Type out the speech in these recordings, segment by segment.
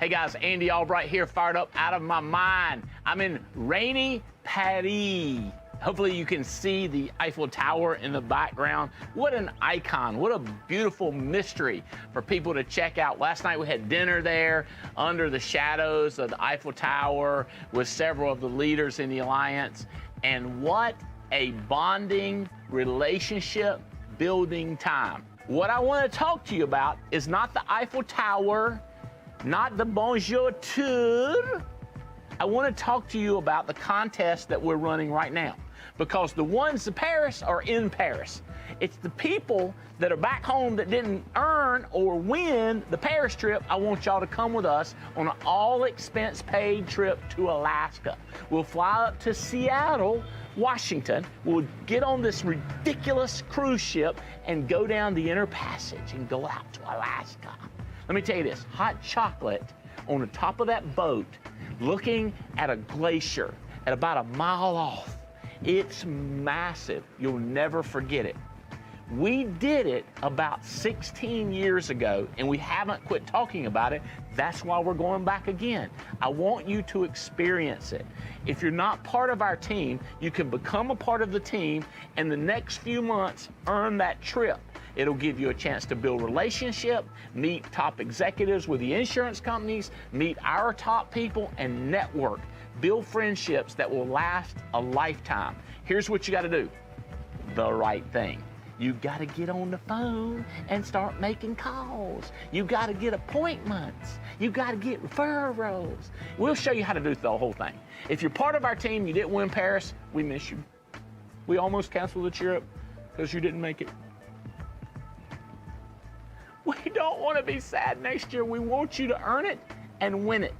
Hey guys, Andy Albright here, fired up out of my mind. I'm in rainy Paris. Hopefully you can see the Eiffel Tower in the background. What an icon, what a beautiful mystery for people to check out. Last night we had dinner there under the shadows of the Eiffel Tower with several of the leaders in the Alliance. And what a bonding, relationship building time. What I want to talk to you about is not the Eiffel Tower, not the Bonjour Tour. I want to talk to you about the contest that we're running right now, because the ones to Paris are in Paris. It's the people that are back home that didn't earn or win the Paris trip. I want y'all to come with us on an all-expense paid trip to Alaska. We'll fly up to Seattle, Washington. We'll get on this ridiculous cruise ship and go down the Inner Passage and go out to Alaska. Let me tell you this, hot chocolate on the top of that boat, looking at a glacier at about a mile off. It's massive. You'll never forget it. We did it about 16 years ago, and we haven't quit talking about it. That's why we're going back again. I want you to experience it. If you're not part of our team, you can become a part of the team, and the next few months, earn that trip. It'll give you a chance to build relationship, meet top executives with the insurance companies, meet our top people, and network. Build friendships that will last a lifetime. Here's what you got to do. The right thing. You got to get on the phone and start making calls. You got to get appointments. You got to get referrals. We'll show you how to do the whole thing. If you're part of our team, you didn't win Paris, we miss you. We almost canceled the trip because you didn't make it. We don't want to be sad next year. We want you to earn it and win it.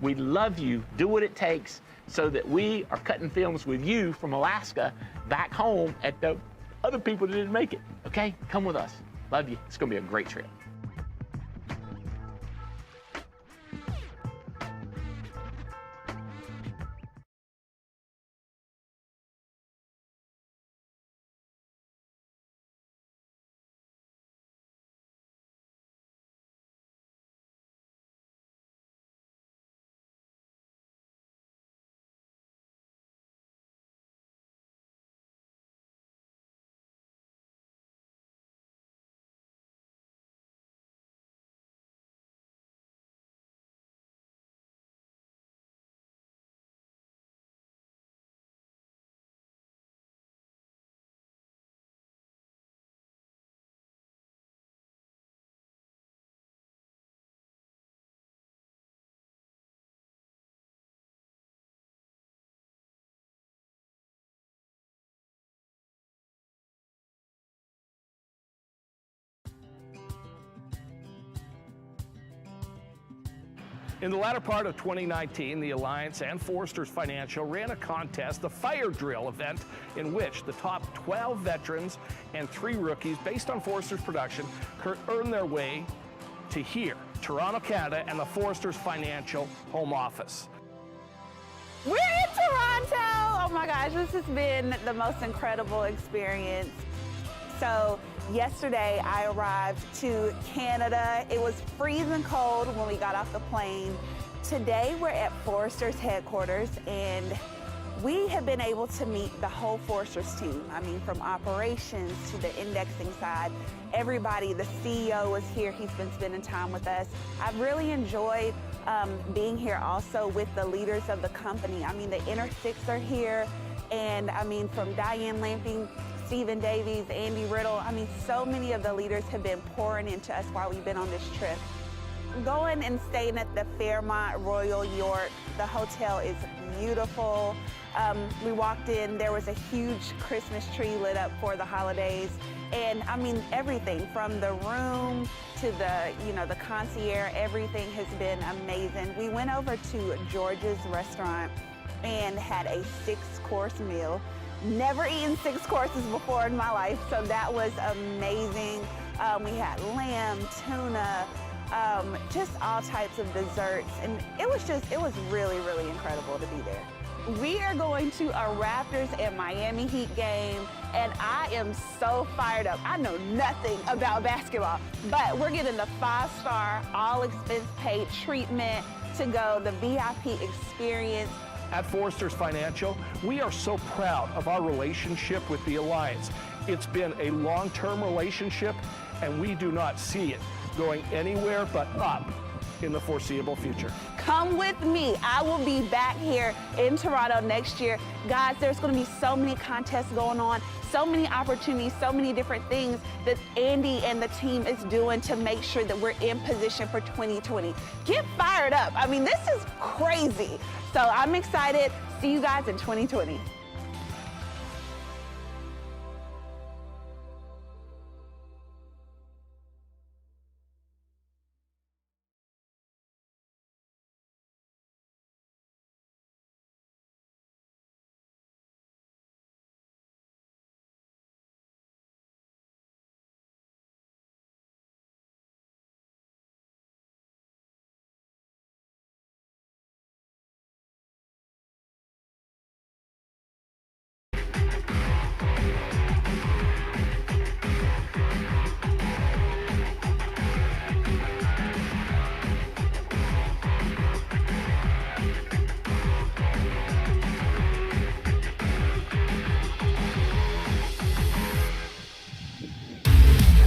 We love you. Do what it takes so that we are cutting films with you from Alaska back home at the other people that didn't make it. Okay? Come with us. Love you. It's going to be a great trip. In the latter part of 2019, the Alliance and Foresters Financial ran a contest, the Fire Drill event, in which the top 12 veterans and 3 rookies, based on Foresters production, could earn their way to here, Toronto, Canada, and the Foresters Financial home office. We're in Toronto! Oh my gosh, this has been the most incredible experience. So yesterday I arrived to Canada. It was freezing cold when we got off the plane. Today we're at Foresters headquarters, and we have been able to meet the whole Foresters team. I mean, from operations to the indexing side, everybody, the CEO is here. He's been spending time with us. I've really enjoyed being here also with the leaders of the company. I mean, the Inner Six are here, and I mean, from Diane Lamping, Stephen Davies, Andy Riddle, I mean, so many of the leaders have been pouring into us while we've been on this trip. Going and staying at the Fairmont Royal York, the hotel is beautiful. We walked in, there was a huge Christmas tree lit up for the holidays. And I mean, everything from the room to the, the concierge, everything has been amazing. We went over to George's restaurant and had a 6-course meal. Never eaten 6 courses before in my life, so that was amazing. We had lamb, tuna, just all types of desserts, and it was really, really incredible to be there. We are going to a Raptors and Miami Heat game, and I am so fired up. I know nothing about basketball, but we're getting the 5-star, all-expense-paid treatment to go, the VIP experience. At Foresters Financial, we are so proud of our relationship with the Alliance. It's been a long-term relationship, and we do not see it going anywhere but up in the foreseeable future. Come with me. I will be back here in Toronto next year. Guys, there's going to be so many contests going on, so many opportunities, so many different things that Andy and the team is doing to make sure that we're in position for 2020. Get fired up. I mean, this is crazy. So I'm excited. See you guys in 2020.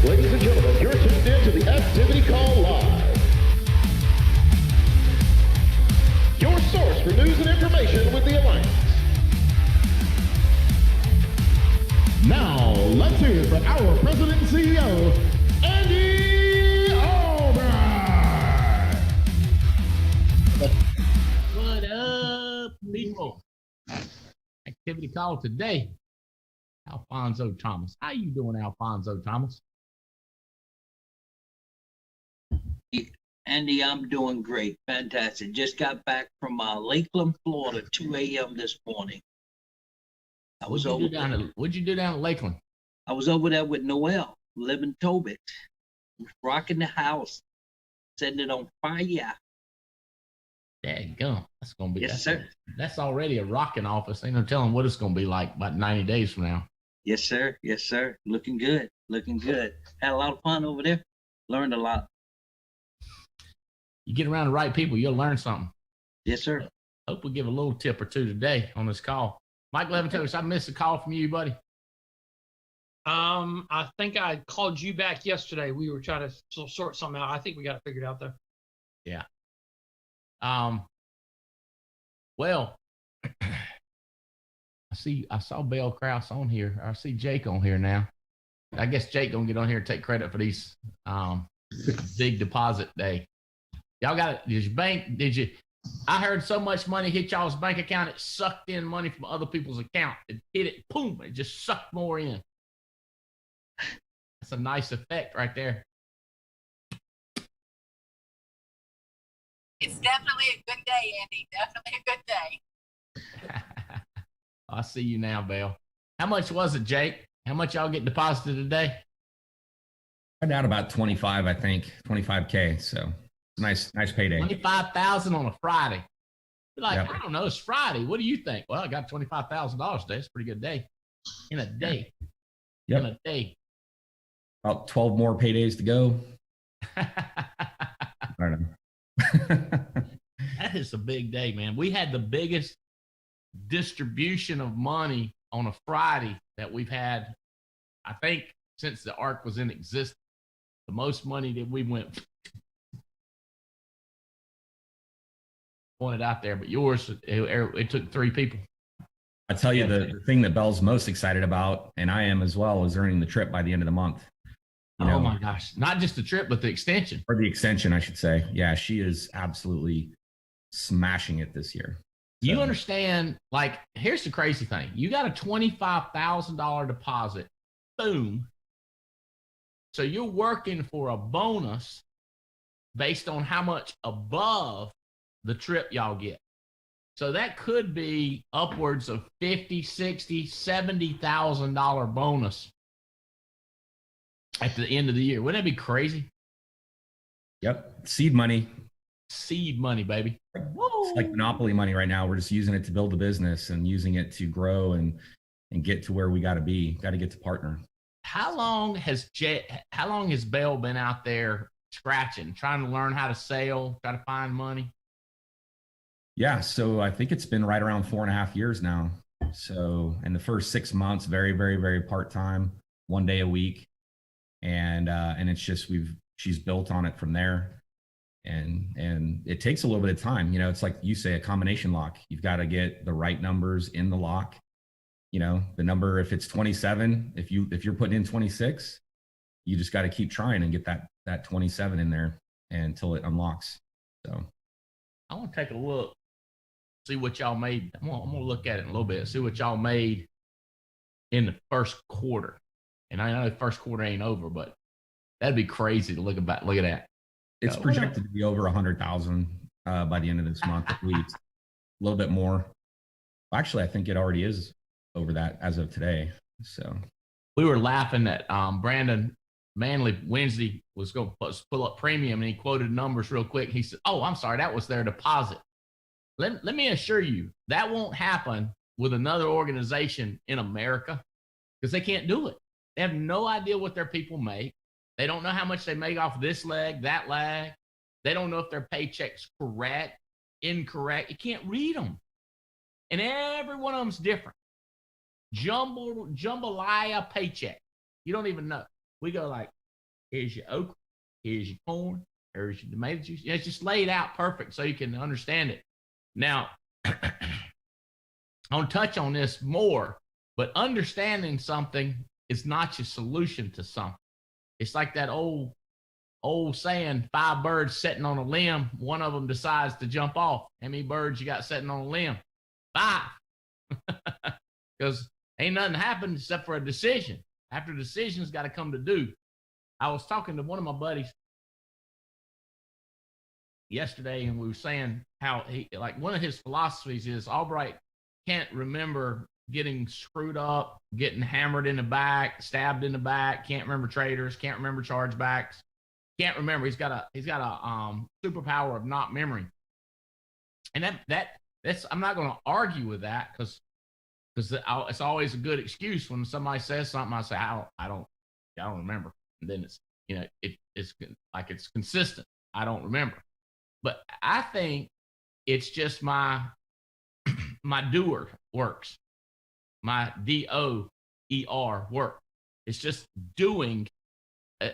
Ladies and gentlemen, you're tuned in to the Activity Call Live. Your source for news and information with the Alliance. Now, let's hear it for our President and CEO, Andy Albright. What up, people? Activity call today. Alfonso Thomas. How you doing, Alfonso Thomas? Andy, I'm doing great. Fantastic. Just got back from Lakeland, Florida, 2 a.m. this morning. What'd you do down at Lakeland? I was over there with Noel, living Tobit, rocking the house, setting it on fire. Dadgum. That's gonna be Yes, sir. That's already a rocking office. Ain't no telling what it's gonna be like about 90 days from now. Yes, sir. Yes, sir. Looking good. Looking good. Had a lot of fun over there. Learned a lot. You get around the right people, you'll learn something. Yes, sir. Hope we give a little tip or two today on this call. Mike Leventos, I missed a call from you, buddy. I think I called you back yesterday. We were trying to sort something out. I think we got it figured out though. Yeah. Well, I saw Bell Krause on here. I see Jake on here now. I guess Jake gonna get on here and take credit for these big deposit day. Y'all got it. I heard so much money hit y'all's bank account, it sucked in money from other people's account. It hit it, boom, it just sucked more in. That's a nice effect right there. It's definitely a good day, Andy. Definitely a good day. I see you now, Belle. How much was it, Jake? How much y'all get deposited today? I'm down about 25, I think, 25K. So nice payday. 25,000 on a Friday. You're like, Yep. I don't know, it's Friday. What do you think? Well, I got $25,000 today. It's a pretty good day. In a day. Yep. In a day. About 12 more paydays to go. I don't know. That is a big day, man. We had the biggest distribution of money on a Friday that we've had, I think, since the ARC was in existence. The most money that we went pointed out there, but yours, it took 3 people. I tell you, the thing that Belle's most excited about, and I am as well, is earning the trip by the end of the month. Oh my gosh. Not just the trip, but the extension. Or the extension, I should say. Yeah, she is absolutely smashing it this year. So, You understand, like, here's the crazy thing. You got a $25,000 deposit. Boom. So you're working for a bonus based on how much above the trip y'all get. So that could be upwards of $50,000, $60,000, $70,000 bonus at the end of the year. Wouldn't that be crazy? Yep. Seed money. seed money, baby. It's like monopoly money right now. We're just using it to build a business and using it to grow and get to where we got to be. Got to get to partner. How long has Bell been out there scratching, trying to learn how to sell, try to find money? Yeah, so I think it's been right around 4.5 years now. So in the first 6 months, very, very, very part-time, 1 day a week. And it's just, she's built on it from there. And it takes a little bit of time. You know, it's like you say, a combination lock. You've got to get the right numbers in the lock. You know, the number, if it's 27, if you're putting in 26, you just got to keep trying and get that 27 in there until it unlocks. So I want to take a look, see what y'all made. I'm gonna look at it in a little bit, see what y'all made in the first quarter. And I know the first quarter ain't over, but that'd be crazy to look at that. It's projected to be over 100,000 by the end of this month, at least. A little bit more. Actually, I think it already is over that as of today. So we were laughing at Brandon Manley Wednesday was going to pull up premium, and he quoted numbers real quick. He said, "Oh, I'm sorry, that was their deposit." Let me assure you, that won't happen with another organization in America, because they can't do it. They have no idea what their people make. They don't know how much they make off this leg, that leg. They don't know if their paycheck's correct, incorrect. You can't read them. And every one of them's different. Jambalaya paycheck. You don't even know. We go like, here's your okra, here's your corn, here's your tomato juice. It's just laid out perfect so you can understand it. Now, I'll touch on this more, but understanding something is not your solution to something. It's like that old saying, 5 birds sitting on a limb, one of them decides to jump off. How many birds you got sitting on a limb? 5. Because ain't nothing happened except for a decision. After decision's got to come to do. I was talking to one of my buddies yesterday, and we were saying how one of his philosophies is Albright can't remember getting screwed up, getting hammered in the back, stabbed in the back, can't remember traders, can't remember chargebacks, can't remember. He's got a superpower of not memory. And that's I'm not going to argue with that, because it's always a good excuse when somebody says something. I say, I don't remember. And then it's, it's like it's consistent. I don't remember. But I think it's just my doer works. My DOER work. It's just doing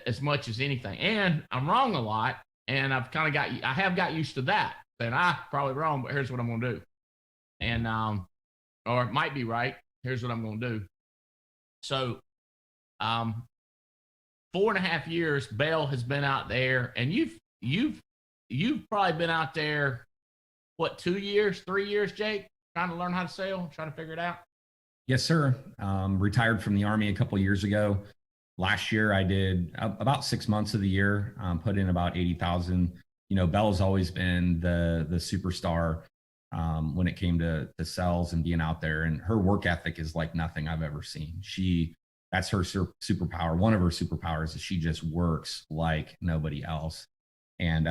as much as anything. And I'm wrong a lot. And I have got used to that. Then I'm probably wrong, but here's what I'm going to do. And, or it might be right. Here's what I'm going to do. So, 4.5 years, Bell has been out there, and you've probably been out there, what, 2 years, 3 years, Jake, trying to learn how to sell, trying to figure it out? Yes, sir. Retired from the Army a couple of years ago. Last year, I did about 6 months of the year, put in about 80,000. Bell's always been the superstar when it came to sales and being out there. And her work ethic is like nothing I've ever seen. That's her superpower. One of her superpowers is she just works like nobody else. And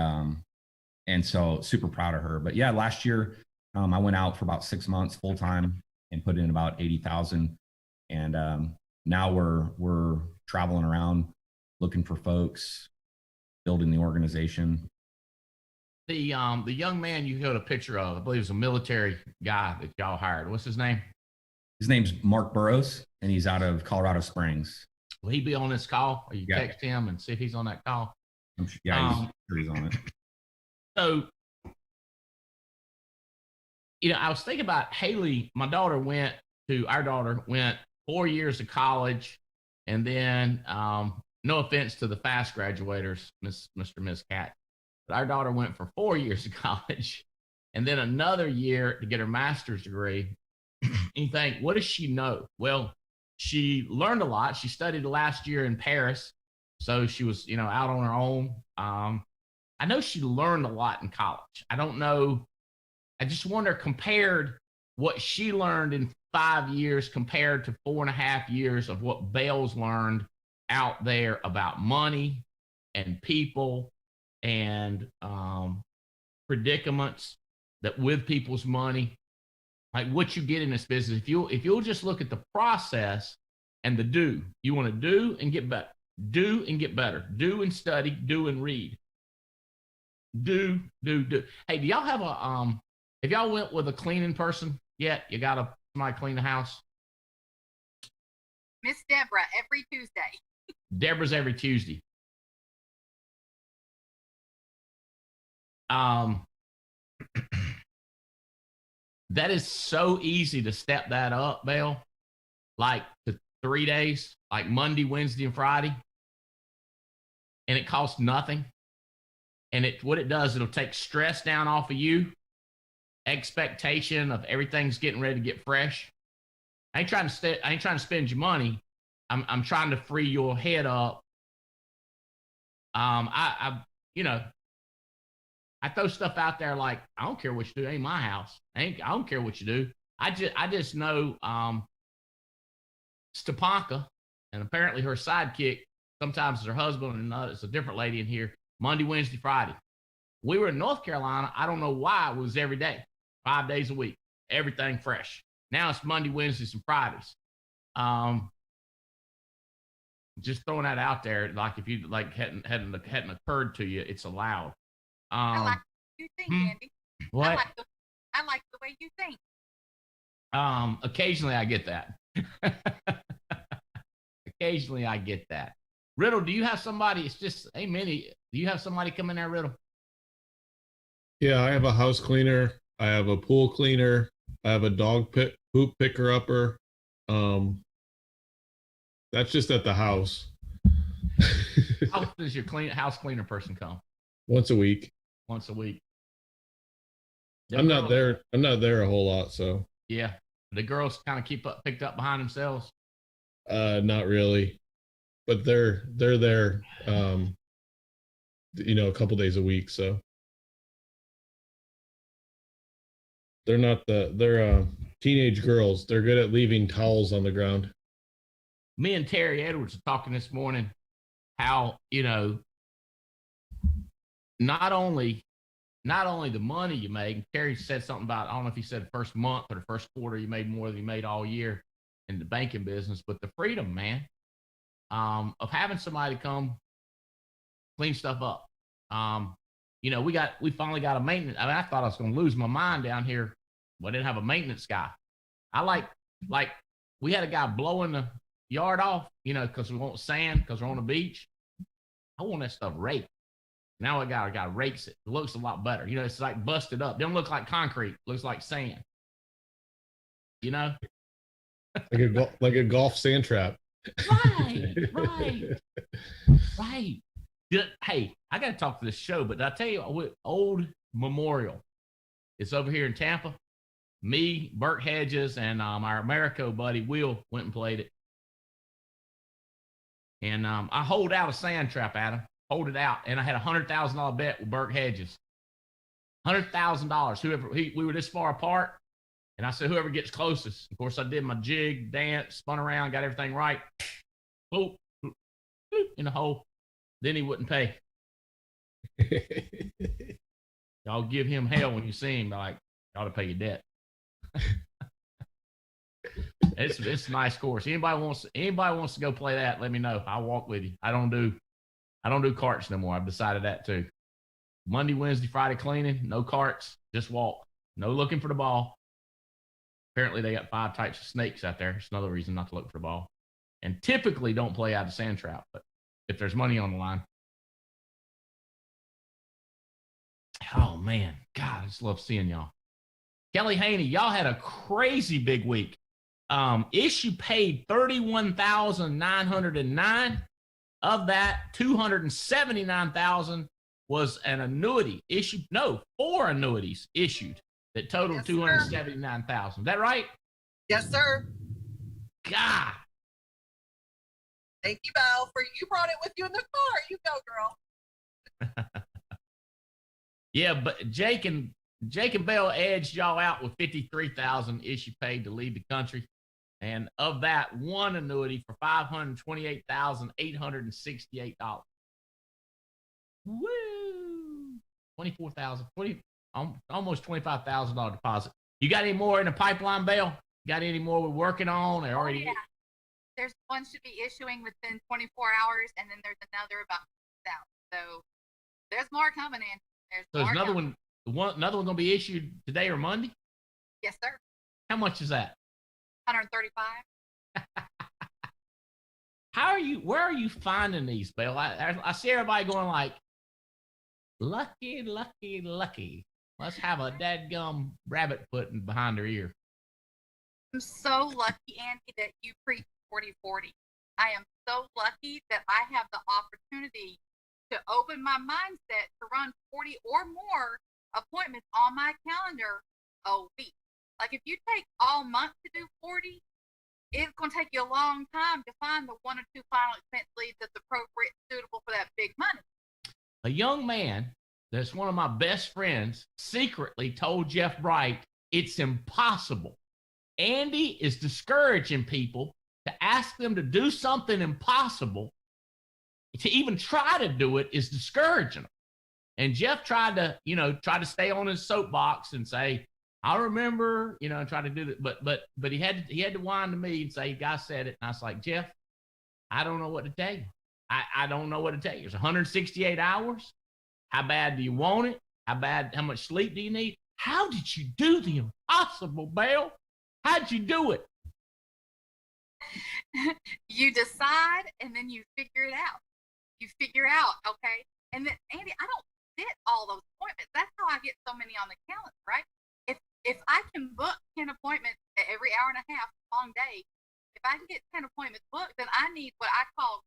so super proud of her. But yeah, last year, I went out for about 6 months full time and put in about 80,000. And now we're traveling around looking for folks, building the organization. The young man you got a picture of, I believe, is a military guy that y'all hired. What's his name? His name's Mark Burrows, and he's out of Colorado Springs. Will he be on this call? Or you text him and see if he's on that call? He's on it. So, I was thinking about Haley. Our daughter went 4 years of college, and then, no offense to the fast graduators, Mr. and Ms. Cat, but our daughter went for 4 years of college, and then another year to get her master's degree. And you think, what does she know? Well, she learned a lot. She studied the last year in Paris, so she was, out on her own. I know she learned a lot in college. I don't know. I just wonder, compared what she learned in 5 years compared to 4.5 years of what Bell's learned out there about money and people and predicaments that with people's money, like what you get in this business. If you'll just look at the process and the do, you want to do and get better, do and get better, do and study, do and read, do. Hey, do y'all have a if y'all went with a cleaning person yet? You got somebody clean the house? Miss Deborah every Tuesday. Deborah's every Tuesday. That is so easy to step that up, Bill. Like to 3 days, like Monday, Wednesday, and Friday. And it costs nothing. And what it does, it'll take stress down off of you, expectation of everything's getting ready to get fresh. I ain't trying to spend your money. I'm trying to free your head up. I throw stuff out there like, I don't care what you do. It ain't my house. I don't care what you do. I just know Stepanka, and apparently her sidekick sometimes is her husband, and it's a different lady in here. Monday, Wednesday, Friday. We were in North Carolina. I don't know why. It was every day, 5 days a week, everything fresh. Now it's Monday, Wednesdays, and Fridays. Just throwing that out there, like if you like hadn't occurred to you, it's allowed. I like the way you think, Andy. What? I like the way you think. Occasionally I get that. Occasionally I get that. Riddle, do you have somebody? It's just, hey, Minnie, do you have somebody come in there, Riddle? Yeah, I have a house cleaner. I have a pool cleaner. I have a dog poop picker upper. That's just at the house. How often does your house cleaner person come? Once a week. Once a week. I'm not there a whole lot, so. Yeah. The girls kind of picked up behind themselves. Not really. But they're there a couple days a week, so. They're teenage girls. They're good at leaving towels on the ground. Me and Terry Edwards are talking this morning how, not only the money you make, Terry said something about, I don't know if he said first month or the first quarter you made more than you made all year in the banking business, but the freedom, man, of having somebody come clean stuff up. We finally got a maintenance. I mean, I thought I was going to lose my mind down here. Well, I didn't have a maintenance guy. I like we had a guy blowing the yard off, because we want sand, because we're on the beach. I want that stuff raked. Now I got a guy rakes it. It looks a lot better. It's like busted up. It don't look like concrete. It looks like sand. Like a golf sand trap. Right. Hey, I got to talk to this show, but I tell you, Old Memorial. It's over here in Tampa. Me, Burt Hedges, and our Americo buddy Will went and played it. And I hold out a sand trap at him. Hold it out, and I had $100,000 bet with Burt Hedges. $100,000. We were this far apart, and I said, whoever gets closest. Of course, I did my jig, dance, spun around, got everything right. Boop, boop, boop, in the hole. Then he wouldn't pay. Y'all give him hell when you see him. Like, you ought to pay your debt. It's a nice course. Anybody wants to go play that, let me know. I'll walk with you. I don't do carts no more. I've decided that too. Monday, Wednesday, Friday cleaning, no carts, just walk. No looking for the ball. Apparently they got 5 types of snakes out there. It's another reason not to look for the ball. And typically don't play out of sand trap, but if there's money on the line. Oh man, God, I just love seeing y'all. Kelly Haney, y'all had a crazy big week. Issue paid $31,909. Of that, $279,000 was an annuity issued. No, 4 annuities issued that totaled $279,000. Is that right? Yes, sir. God. Thank you, Val, you brought it with you in the car. You go, girl. Yeah, but Jake and Bell edged y'all out with $53,000 issue paid to leave the country. And of that, 1 annuity for $528,868. Woo! 24,000. almost $25,000 deposit. You got any more in the pipeline, Belle? Got any more we're working on? Or already? Yeah. There's one should be issuing within 24 hours, and then there's another about out. So there's more coming in. There's another one. Another one gonna be issued today or Monday. Yes, sir. How much is that? 135. Where are you finding these, Belle? I see everybody going like, lucky, lucky, lucky. Let's have a dadgum rabbit foot behind their ear. I'm so lucky, Andy, that you preach 40-40. I am so lucky that I have the opportunity to open my mindset to run 40 or more appointments on my calendar a week. Like if you take all month to do 40, it's going to take you a long time to find the 1 or 2 final expense leads that's appropriate, suitable for that big money. A young man that's one of my best friends secretly told Jeff Bright it's impossible. Andy is discouraging people to ask them to do something impossible. To even try to do it is discouraging them. And Jeff tried to stay on his soapbox and say, I remember, try to do that. But he had to whine to me and say, God said it. And I was like, Jeff, I don't know what to tell you. I don't know what to tell you. It's 168 hours. How bad do you want it? How much sleep do you need? How did you do the impossible, Belle? How'd you do it? You decide and then you figure it out. You figure out, okay? And then, Andy, I don't fit all those appointments. That's how I get so many on the calendar, right? If I can book 10 appointments every hour and a half, long day, if I can get 10 appointments booked, then I need what I call,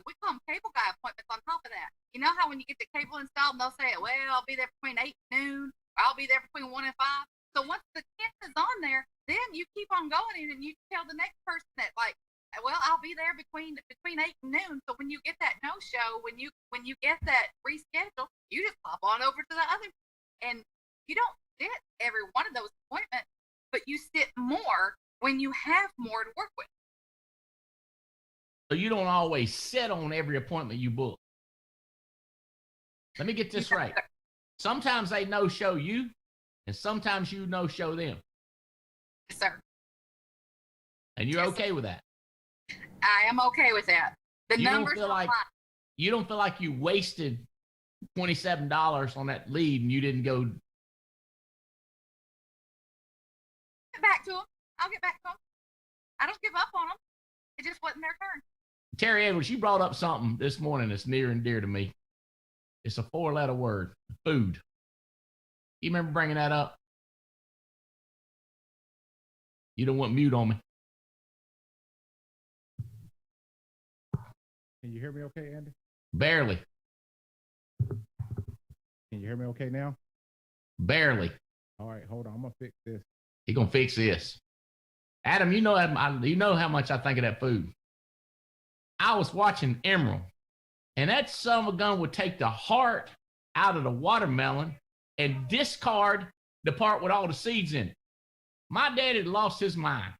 we call them cable guy appointments on top of that. You know how when you get the cable installed and they'll say, well, I'll be there between 8 and noon, or I'll be there between 1 and 5. So once the 10 is on there, then you keep on going and you tell the next person that, like, well, I'll be there between 8 and noon. So when you get that no-show, when you get that reschedule, you just pop on over to the other. And you don't sit every one of those appointments, but you sit more when you have more to work with. So you don't always sit on every appointment you book. Let me get this right. Sometimes they no-show you, and sometimes you no-show them. Yes, sir. And you're okay with that? I am okay with that. The numbers don't feel like you don't feel like you wasted $27 on that lead and you didn't go. Get back to them. I'll get back to them. I don't give up on them. It just wasn't their turn. Terry Edwards, you brought up something this morning that's near and dear to me. It's a 4-letter word, food. You remember bringing that up? You don't want mute on me. Can you hear me okay, Andy? Barely. Can you hear me okay now? Barely. All right, hold on. I'm going to fix this. He going to fix this. Adam, you know how much I think of that food. I was watching Emerald, and that son of a gun would take the heart out of the watermelon and discard the part with all the seeds in it. My dad had lost his mind.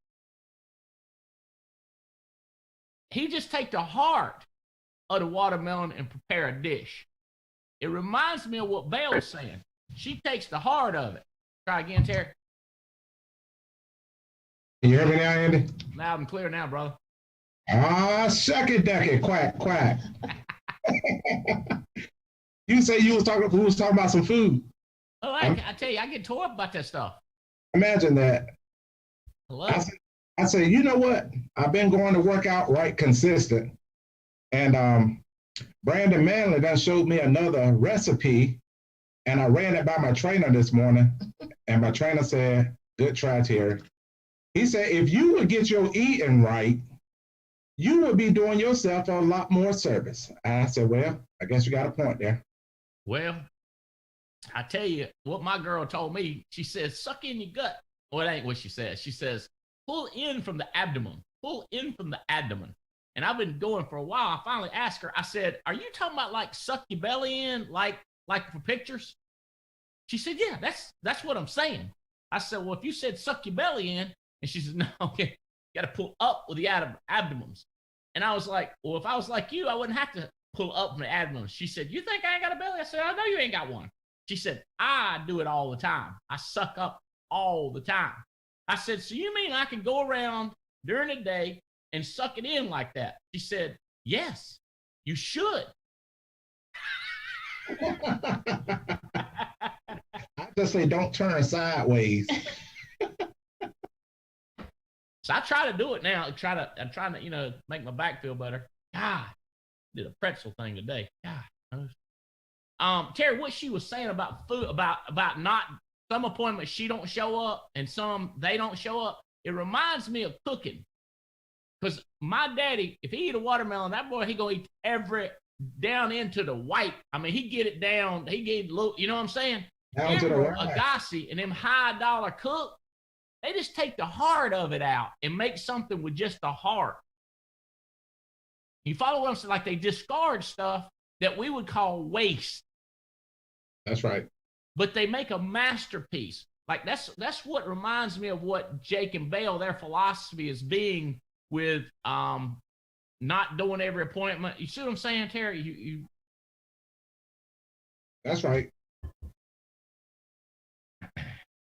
He just take the heart of the watermelon and prepare a dish. It reminds me of what Belle was saying. She takes the heart of it. Try again, Terry. Can you hear me now, Andy? Loud and clear now, brother. Suck it, duck it, quack, quack. You say we was talking about some food. Oh, I tell you, I get tore up about that stuff. Imagine that. I say, you know what? I've been going to work out right consistent. And Brandon Manley done showed me another recipe. And I ran it by my trainer this morning. And my trainer said, good try, Terry. He said, if you would get your eating right, you would be doing yourself a lot more service. And I said, well, I guess you got a point there. Well, I tell you what my girl told me. She says, suck in your gut. Well, it ain't what she says. She says, pull in from the abdomen. Pull in from the abdomen. And I've been going for a while. I finally asked her, I said, are you talking about like suck your belly in, like for pictures? She said, yeah, that's what I'm saying. I said, well, if you said suck your belly in, and she said, no, okay, you got to pull up with the abdomens. And I was like, well, if I was like you, I wouldn't have to pull up from the abdomen. She said, you think I ain't got a belly? I said, I know you ain't got one. She said, I do it all the time. I suck up all the time. I said, so you mean I can go around during the day and suck it in like that? She said, yes, you should. I just say don't turn sideways. So I try to do it now. I'm trying to, make my back feel better. God, did a pretzel thing today. God. Terry, what she was saying about food, about not some appointments she don't show up and some they don't show up. It reminds me of cooking. Because my daddy, if he eat a watermelon, that boy, he gonna eat every down into the white. I mean, he get it down. He get little, you know what I'm saying? Down to the white. Agassi and them high dollar cook, they just take the heart of it out and make something with just the heart. You follow what I'm saying? Like they discard stuff that we would call waste. That's right. But they make a masterpiece. Like that's what reminds me of what Jake and Bale, their philosophy is being with not doing every appointment. You see what I'm saying, Terry? You That's right.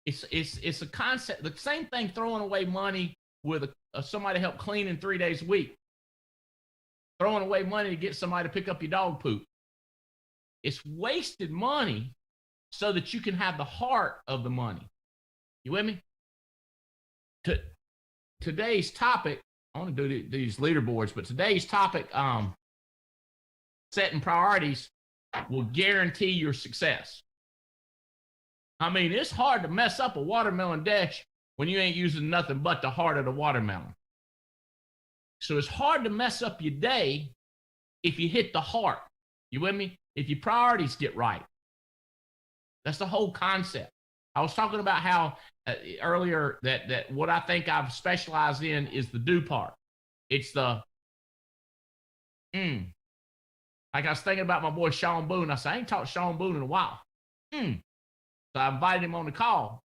It's a concept. The same thing throwing away money with somebody to help clean in 3 days a week. Throwing away money to get somebody to pick up your dog poop. It's wasted money so that you can have the heart of the money. You with me? Today's topic, I want to do these leaderboards, but today's topic, setting priorities will guarantee your success. I mean, it's hard to mess up a watermelon dish when you ain't using nothing but the heart of the watermelon. So it's hard to mess up your day if you hit the heart. You with me? If your priorities get right. That's the whole concept. I was talking about how earlier that what I think I've specialized in is the do part. It's the Like I was thinking about my boy Sean Boone. I said, I ain't talked to Sean Boone in a while. So I invited him on the call.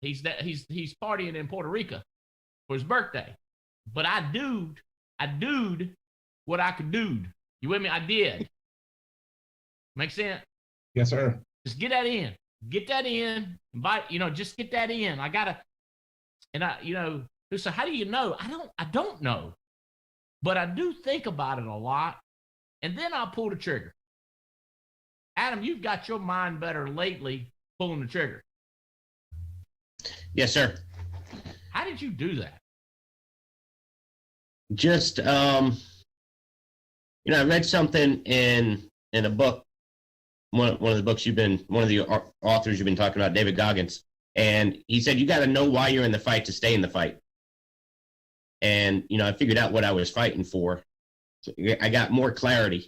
He's partying in Puerto Rico for his birthday. But I doed what I could do. You with me? I did. Make sense? Yes, sir. Just get that in. Get that in. Invite, just get that in. I gotta, and so how do you know? I don't know. But I do think about it a lot. And then I'll pull the trigger. Adam, you've got your mind better lately pulling the trigger. Yes, sir. How did you do that? Just, I read something in a book, one of the books one of the authors you've been talking about, David Goggins, and he said, you got to know why you're in the fight to stay in the fight. And, I figured out what I was fighting for. So I got more clarity.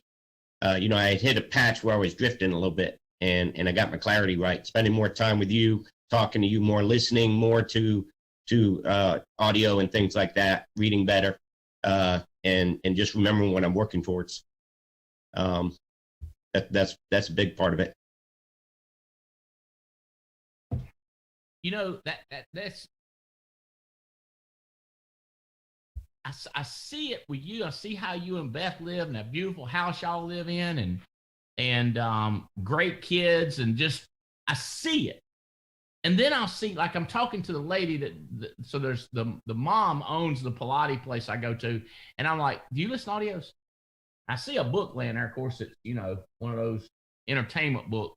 I had hit a patch where I was drifting a little bit, and I got my clarity right. Spending more time with you, talking to you more, listening more to audio and things like that, reading better, and just remembering what I'm working towards. That's a big part of it. That's I see it with you. I see how you and Beth live and that beautiful house y'all live in, and great kids, and just I see it. And then I'll see, like I'm talking to the lady so there's the mom owns the Pilates place I go to, and I'm like, do you listen to audios? I see a book laying there. Of course, it's one of those entertainment books.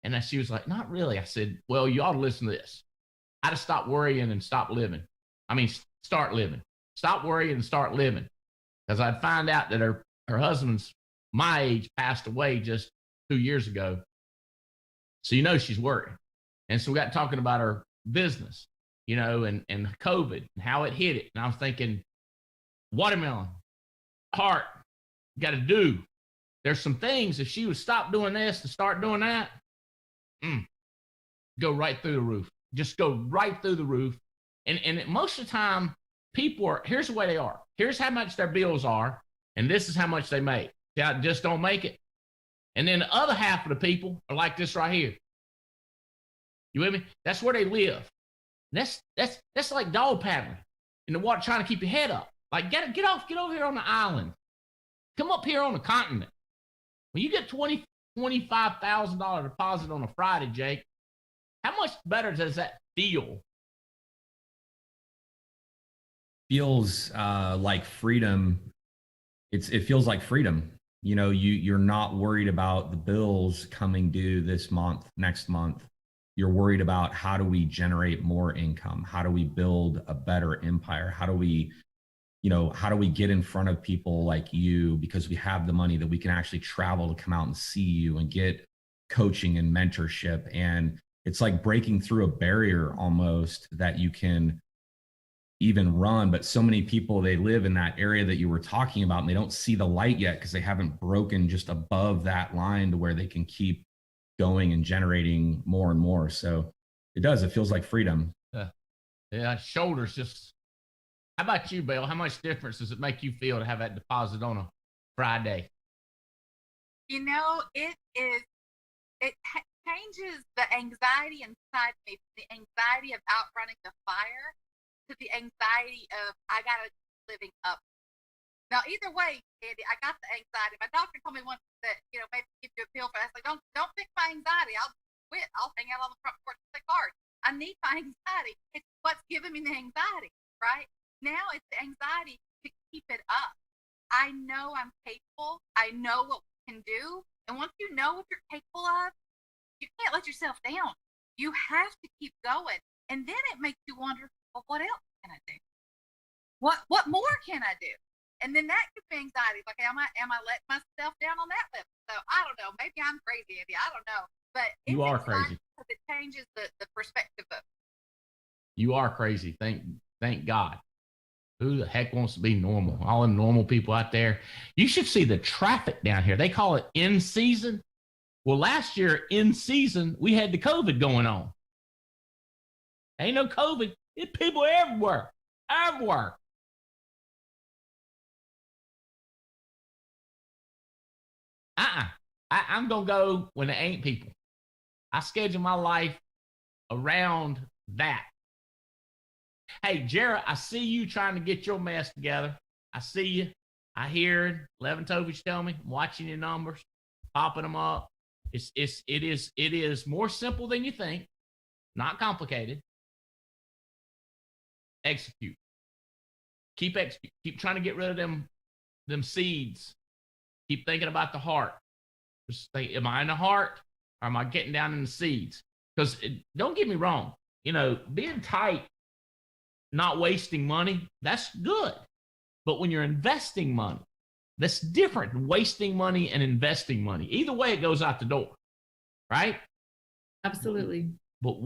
And she was like, not really. I said, well, you ought to listen to this. How to stop worrying and stop living. I mean, start living. Stop worrying and start living. Because I'd find out that her husband's my age passed away just 2 years ago. So she's worried. And so we got talking about her business, and COVID and how it hit it. And I was thinking, watermelon, heart, got to do. There's some things, if she would stop doing this and start doing that, go right through the roof. Just go right through the roof. And most of the time, people here's the way they are. Here's how much their bills are, and this is how much they make. They just don't make it. And then the other half of the people are like this right here. You with me? That's where they live. That's like dog paddling in the water, trying to keep your head up. Like get over here on the island. Come up here on the continent. When you get 20 $25,000 deposit on a Friday, Jake. How much better does that feel? Feels like freedom. It feels like freedom. You know, you're not worried about the bills coming due this month, next month. You're worried about how do we generate more income? How do we build a better empire? How do we get in front of people like you because we have the money that we can actually travel to come out and see you and get coaching and mentorship. And it's like breaking through a barrier almost that you can even run. But so many people, they live in that area that you were talking about and they don't see the light yet because they haven't broken just above that line to where they can keep going and generating more and more. So it feels like freedom. Yeah, shoulders just. How about you, Bill? How much difference does it make you feel to have that deposit on a Friday? You know, it changes the anxiety inside me, the anxiety of outrunning the fire to the anxiety of I got to living up. Now, either way, Andy, I got the anxiety. My doctor told me once that, maybe give you a pill for that. I was like, don't fix my anxiety. I'll quit. I'll hang out on the front porch and play cards. I need my anxiety. It's what's giving me the anxiety, right? Now it's the anxiety to keep it up. I know I'm capable. I know what we can do. And once you know what you're capable of, you can't let yourself down. You have to keep going. And then it makes you wonder, well, what else can I do? What more can I do? And then that gives me anxiety. Like, am I letting myself down on that level? So I don't know. Maybe I'm crazy, Andy. I don't know. But you are crazy. It changes the perspective of it. You are crazy. Thank God. Who the heck wants to be normal? All them normal people out there. You should see the traffic down here. They call it in season. Well, last year in season, we had the COVID going on. Ain't no COVID. It's people everywhere. Everywhere. I'm going to go when there ain't people. I schedule my life around that. Hey, Jared, I see you trying to get your mess together. I see you. I hear Leventovich tell me. I'm watching your numbers, popping them up. It is more simple than you think. Not complicated. Execute. Keep trying to get rid of them seeds. Keep thinking about the heart. Just think, am I in the heart or am I getting down in the seeds? Because don't get me wrong, being tight, not wasting money, that's good. But when you're investing money, that's different. Wasting money and investing money. Either way, it goes out the door, right? Absolutely. But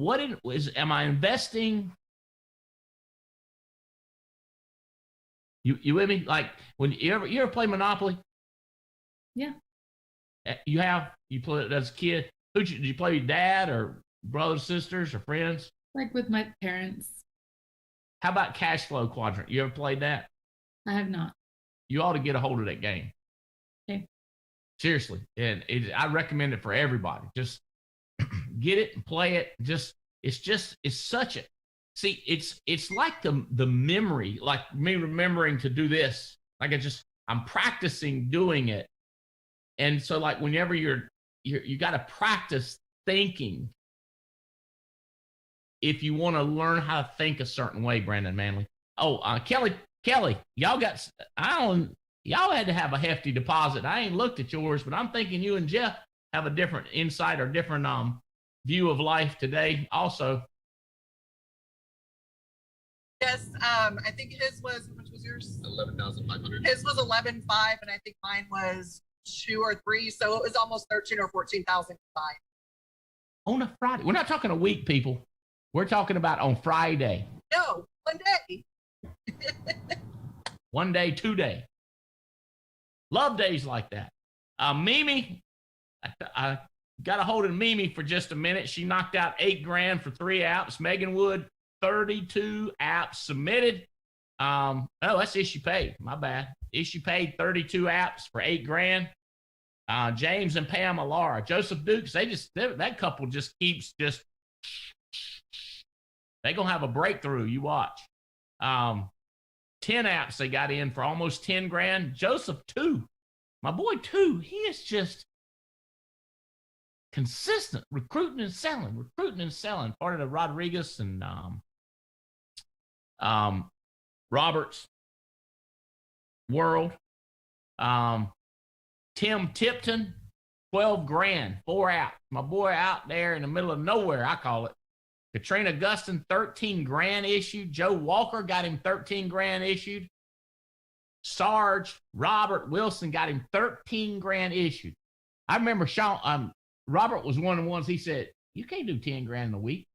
am I investing? You with me? Like when you ever play Monopoly? Yeah. You played it as a kid. Did you play with dad or brothers, sisters, or friends? Like with my parents. How about cash flow quadrant? You ever played that? I have not. You ought to get a hold of that game. Okay. Seriously. And I recommend it for everybody. Just get it and play it. It's such a, see, it's like the memory, like me remembering to do this. Like I'm practicing doing it. And so like whenever you got to practice thinking if you want to learn how to think a certain way, Brandon Manley. Oh, Kelly, y'all had to have a hefty deposit. I ain't looked at yours, but I'm thinking you and Jeff have a different insight or different view of life today also. Yes, I think his was, how much was yours? 11,500. His was 11.5, and I think mine was 2 or 3, so it was almost 13 or 14,000 combined. On a Friday. We're not talking a week, people. We're talking about on Friday. No, one day. 1 day, 2 day. Love days like that. Mimi, I got a hold of Mimi for just a minute. She knocked out $8,000 for 3 apps. Megan Wood, 32 apps submitted. That's issue paid. My bad. Issue paid 32 apps for $8,000. James and Pam Alara, Joseph Dukes. That couple just keeps they gonna have a breakthrough. You watch. 10 apps they got in for almost $10,000. Joseph 2, my boy 2. He is just consistent recruiting and selling. Part of the Rodriguez and Roberts world. Tim Tipton, 12 grand, 4 out. My boy out there in the middle of nowhere, I call it. Katrina Gustin, 13 grand issued. Joe Walker got him 13 grand issued. Sarge Robert Wilson got him 13 grand issued. I remember Robert was one of the ones, he said, you can't do 10 grand in a week.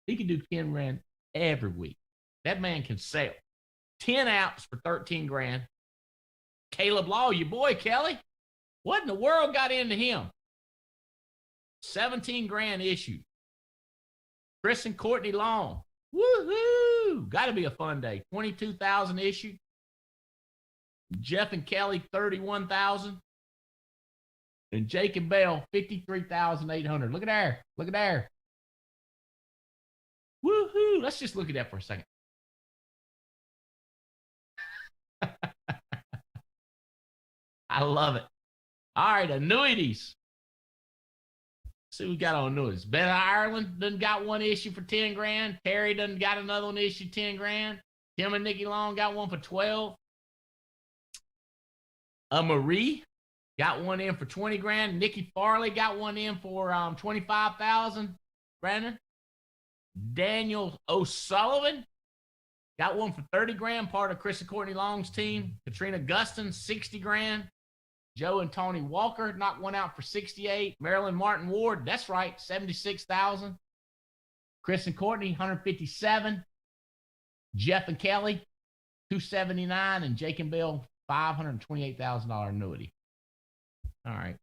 He can do 10 grand every week. That man can sell. 10 outs for 13 grand. Caleb Law, your boy Kelly, what in the world got into him? 17 grand issued. Chris and Courtney Long, woohoo! Got to be a fun day. 22,000 issued. Jeff and Kelly, 31,000. And Jake and Bell, 53,800. Look at there. Woohoo! Let's just look at that for a second. I love it. All right, annuities. Let's see what we got on annuities. Beth Ireland done got one issue for 10 grand. Terry done got another one issued 10 grand. Tim and Nikki Long got one for 12. Marie got one in for 20 grand. Nikki Farley got one in for 25,000. Brandon. Daniel O'Sullivan got one for 30 grand, part of Chris and Courtney Long's team. Katrina Gustin, 60 grand. Joe and Tony Walker knocked one out for 68. Marilyn Martin Ward, that's right, 76,000. Chris and Courtney, 157. Jeff and Kelly, 279. And Jake and Bill, $528,000 annuity. All right.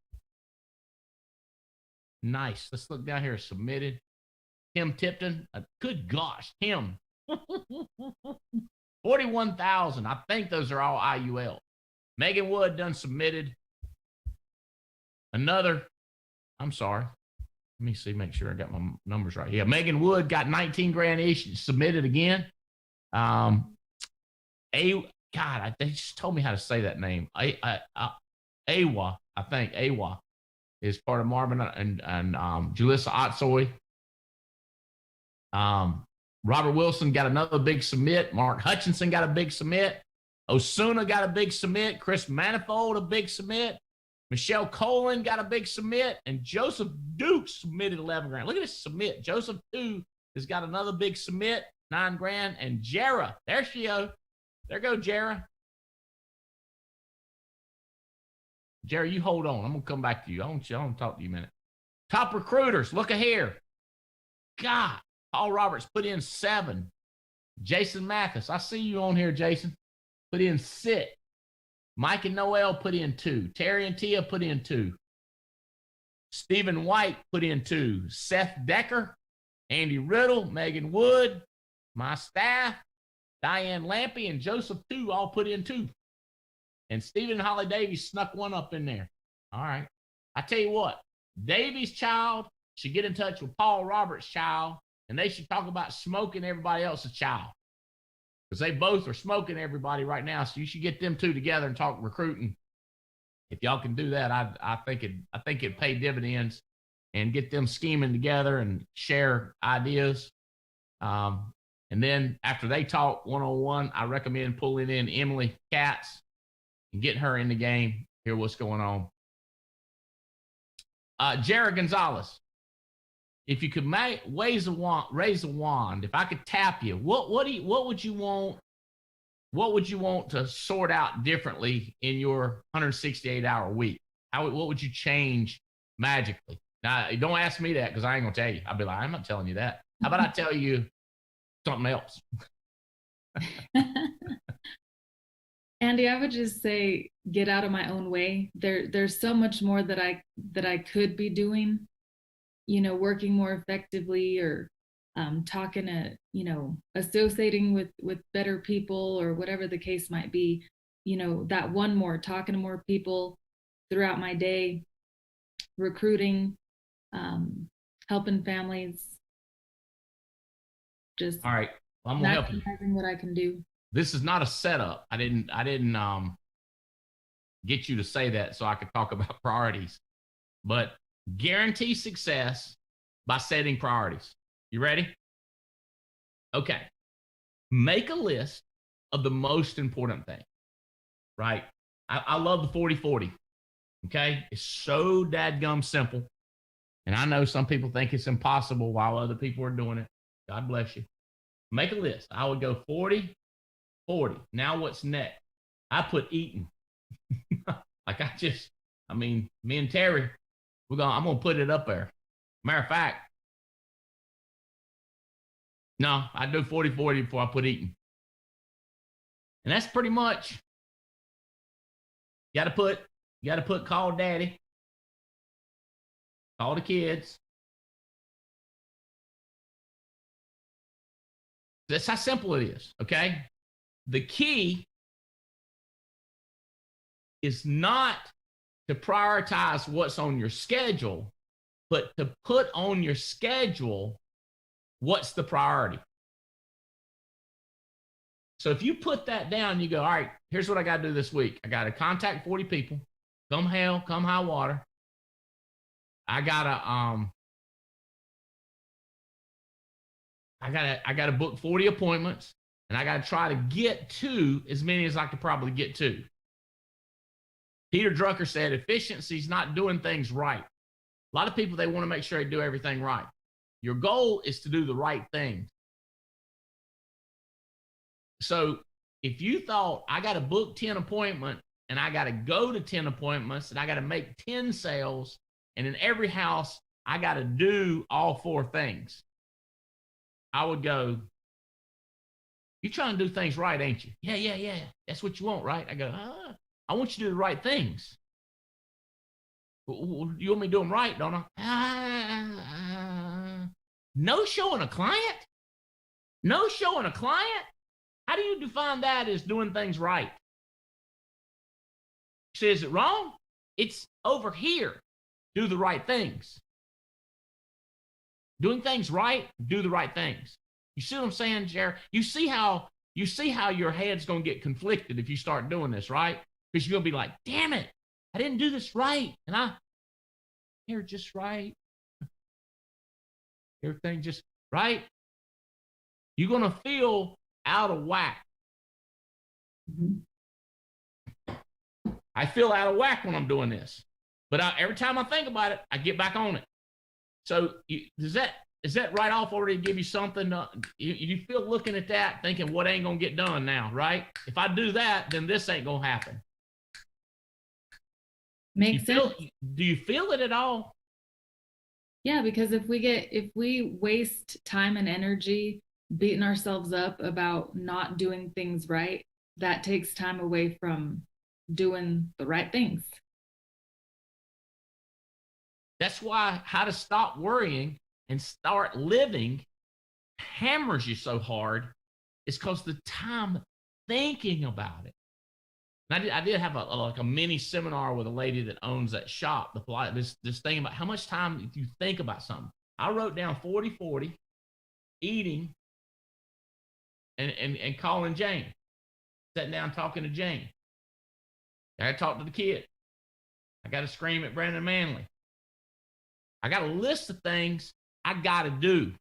Nice. Let's look down here. Submitted. Tim Tipton. Good gosh, Tim. 41,000. I think those are all IUL. Megan Wood done submitted. Another. I'm sorry. Let me see, make sure I got my numbers right. Yeah, Megan Wood got 19 grand issued, submitted again. God, they just told me how to say that name. Awa, I think. Awa is part of Marvin and Julissa Otsoy. Robert Wilson got another big submit. Mark Hutchinson got a big submit. Osuna got a big submit. Chris Manifold, a big submit. Michelle Colin got a big submit. And Joseph Duke submitted 11 grand. Look at this submit. Joseph 2 has got another big submit, 9 grand. And Jera, there she goes. There go Jera. Jera, you hold on. I'm going to come back to you. I want to talk to you a minute. Top recruiters, look at here. God, Paul Roberts put in 7. Jason Mathis, I see you on here, Jason. Put in 6. Mike and Noel put in 2. Terry and Tia put in 2. Stephen White put in 2. Seth Decker, Andy Riddle, Megan Wood, my staff, Diane Lampy, and Joseph 2 all put in 2. And Stephen and Holly Davies snuck one up in there. All right. I tell you what, Davies' child should get in touch with Paul Roberts' child, and they should talk about smoking everybody else's child. Because they both are smoking everybody right now. So you should get them two together and talk recruiting. If y'all can do that, I think it'd pay dividends and get them scheming together and share ideas. And then after they talk one-on-one, I recommend pulling in Emily Katz and getting her in the game, hear what's going on. Jared Gonzalez, if you could raise a wand, if I could tap you, what would you want? What would you want to sort out differently in your 168-hour week? What would you change magically? Now, don't ask me that because I ain't gonna tell you. I'll be like, I'm not telling you that. How about I tell you something else? Andy, I would just say get out of my own way. There's so much more that I could be doing, working more effectively or talking to, associating with better people or whatever the case might be, that one more, talking to more people throughout my day, recruiting, helping families. Just all right. Well, I'm gonna help you. What I can do. This is not a setup. I didn't get you to say that so I could talk about priorities. But guarantee success by setting priorities. You ready? Okay. Make a list of the most important things, right? I love the 40-40. Okay. It's so dadgum simple. And I know some people think it's impossible while other people are doing it. God bless you. Make a list. I would go 40, 40. Now what's next? I put eating. Me and Terry, I'm going to put it up there. Matter of fact, no, I do 40, 40 before I put eating. And that's pretty much, you got to put call daddy, call the kids. That's how simple it is, okay? The key is not to prioritize what's on your schedule, but to put on your schedule what's the priority. So if you put that down, you go, all right, here's what I got to do this week. I got to contact 40 people, come hell, come high water. I gotta book 40 appointments, and I gotta try to get to as many as I could probably get to. Peter Drucker said, efficiency is not doing things right. A lot of people, they want to make sure they do everything right. Your goal is to do the right thing. So if you thought, I got to book 10 appointments, and I got to go to 10 appointments, and I got to make 10 sales, and in every house, I got to do all 4 things, I would go, you're trying to do things right, ain't you? Yeah. That's what you want, right? I go, I want you to do the right things. You want me to do them right, don't I? No showing a client? No showing a client? How do you define that as doing things right? So is it wrong? It's over here. Do the right things. Doing things right, do the right things. You see what I'm saying, Jared? You see how your head's going to get conflicted if you start doing this, right? Because you're going to be like, damn it, I didn't do this right. And you're just right. Everything just right. You're going to feel out of whack. I feel out of whack when I'm doing this. But every time I think about it, I get back on it. So is that right off already give you something? You feel looking at that thinking, what ain't going to get done now, right? If I do that, then this ain't going to happen. Makes sense. Do you feel it at all? Yeah, because if we waste time and energy beating ourselves up about not doing things right, that takes time away from doing the right things. That's why how to stop worrying and start living hammers you so hard, is because the time thinking about it. And I did have a mini seminar with a lady that owns that shop. This thing about how much time if you think about something. I wrote down 40-40, eating, and calling Jane. Sitting down talking to Jane. I got to talk to the kid. I got to scream at Brandon Manley. I got a list of things I got to do.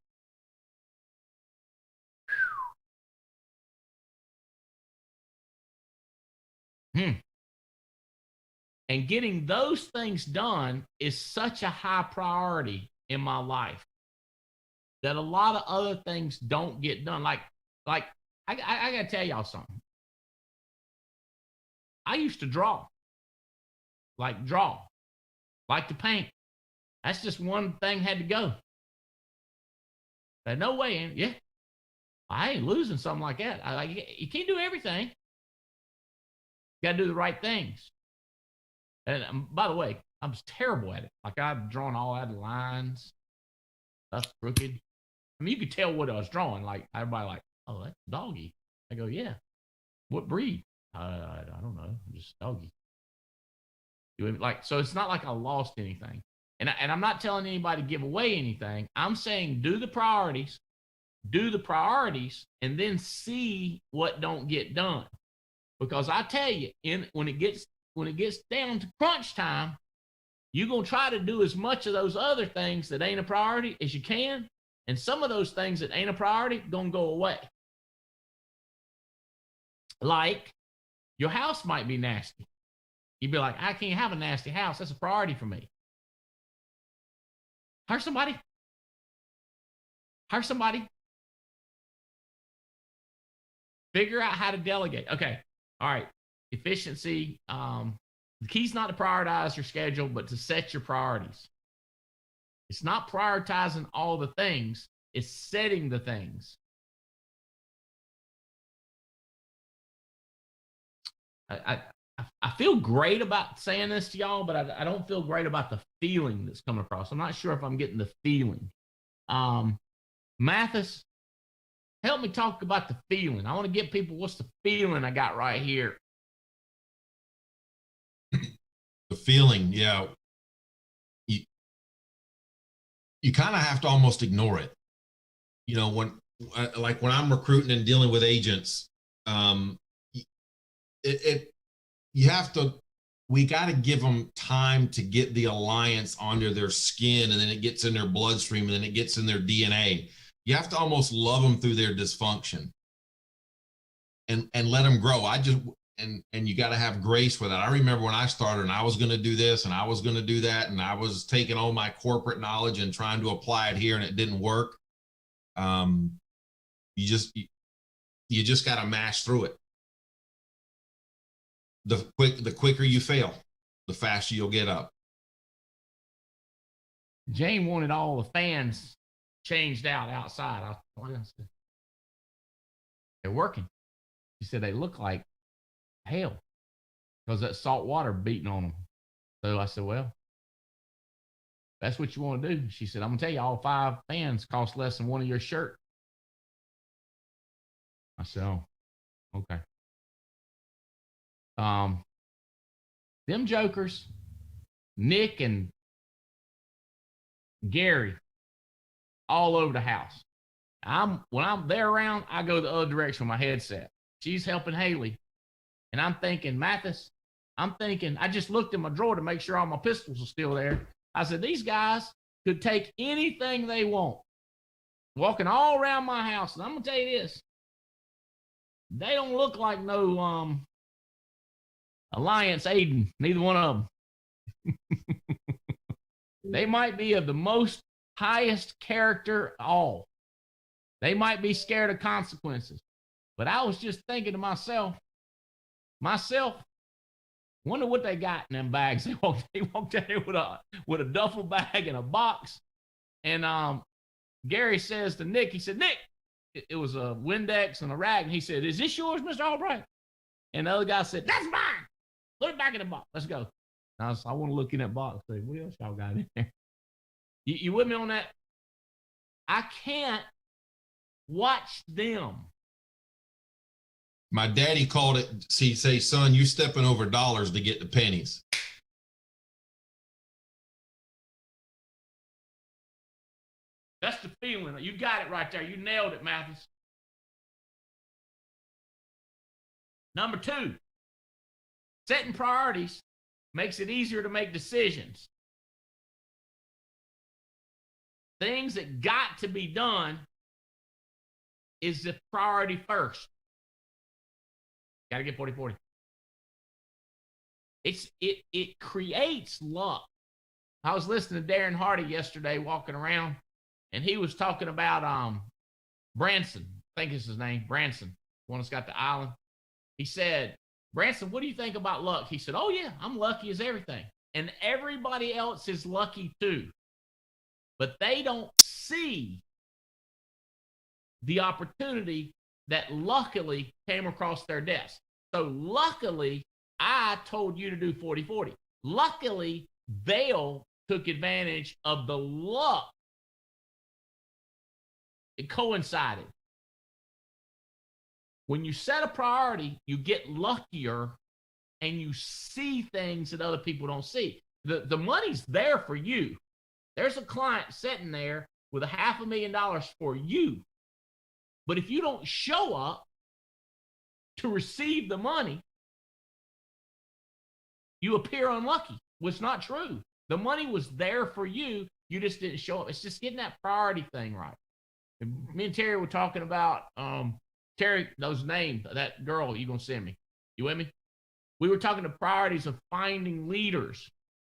And getting those things done is such a high priority in my life that a lot of other things don't get done. Like I got to tell y'all something. I used to draw, like to paint. That's just one thing had to go. But no way, yeah, I ain't losing something like that. You can't do everything. You got to do the right things. And by the way, I was terrible at it. Like I've drawn all out of lines, stuff crooked. I mean, you could tell what I was drawing. Like everybody, like, oh, that's doggy. I go, yeah. What breed? I don't know. Just doggy. So it's not like I lost anything. And I'm not telling anybody to give away anything. I'm saying do the priorities, and then see what don't get done. Because I tell you, when it gets down to crunch time, You're going to try to do as much of those other things that ain't a priority as you can. And some of those things that ain't a priority going to go away. Like your house might be nasty. You'd be like, I can't have a nasty house. That's a priority for me. Hire somebody. Hire somebody. Figure out how to delegate. Okay. All right. Efficiency. The key's not to prioritize your schedule, but to set your priorities. It's not prioritizing all the things. It's setting the things. I feel great about saying this to y'all, but I don't feel great about the feeling that's coming across. I'm not sure if I'm getting the feeling. Mathis, help me talk about the feeling. I want to get people, what's the feeling I got right here? The feeling, yeah. You kind of have to almost ignore it. You know, when I'm recruiting and dealing with agents, we got to give them time to get the alliance under their skin, and then it gets in their bloodstream, and then it gets in their DNA. You have to almost love them through their dysfunction and let them grow. And you got to have grace with that. I remember when I started and I was going to do this and I was going to do that, and I was taking all my corporate knowledge and trying to apply it here, and it didn't work. You just got to mash through it. The quicker you fail, the faster you'll get up. Jane wanted all the fans changed out outside. They're working. She said they look like hell because that salt water beating on them. So I said, well, that's what you want to do. She said, I'm going to tell you, all 5 fans cost less than one of your shirts. I said, oh, okay. Them jokers, Nick and Gary, all over the house. When they're around, I go the other direction with my headset. She's helping Haley. And I'm thinking, Mathis, I just looked in my drawer to make sure all my pistols are still there. I said, these guys could take anything they want, walking all around my house. And I'm going to tell you this. They don't look like no Alliance Aiden, neither one of them. They might be of the most highest character all. They might be scared of consequences. But I was just thinking to myself, wonder what they got in them bags. They walked in there with a duffel bag and a box. And Gary says to Nick, he said, Nick, it was a Windex and a rag. And he said, is this yours, Mr. Albright? And the other guy said, that's mine. Put it back in the box. Let's go. And I want to look in that box and say, what else y'all got in there? You with me on that? I can't watch them. My daddy called it, he'd say, son, you stepping over dollars to get the pennies. That's the feeling. You got it right there. You nailed it, Mathis. Number 2, setting priorities makes it easier to make decisions. Things that got to be done is the priority first. Got to get 40-40. It creates luck. I was listening to Darren Hardy yesterday walking around, and he was talking about Branson. I think it's his name, Branson, one that's got the island. He said, Branson, what do you think about luck? He said, oh, yeah, I'm lucky as everything. And everybody else is lucky too. But they don't see the opportunity that luckily came across their desk. So luckily, I told you to do 40-40. Luckily, Vail took advantage of the luck. It coincided. When you set a priority, you get luckier and you see things that other people don't see. The money's there for you. There's a client sitting there with $500,000 for you. But if you don't show up to receive the money, you appear unlucky, which is not true. The money was there for you. You just didn't show up. It's just getting that priority thing right. And me and Terry were talking about, Terry, those names, that girl you're going to send me. You with me? We were talking the priorities of finding leaders.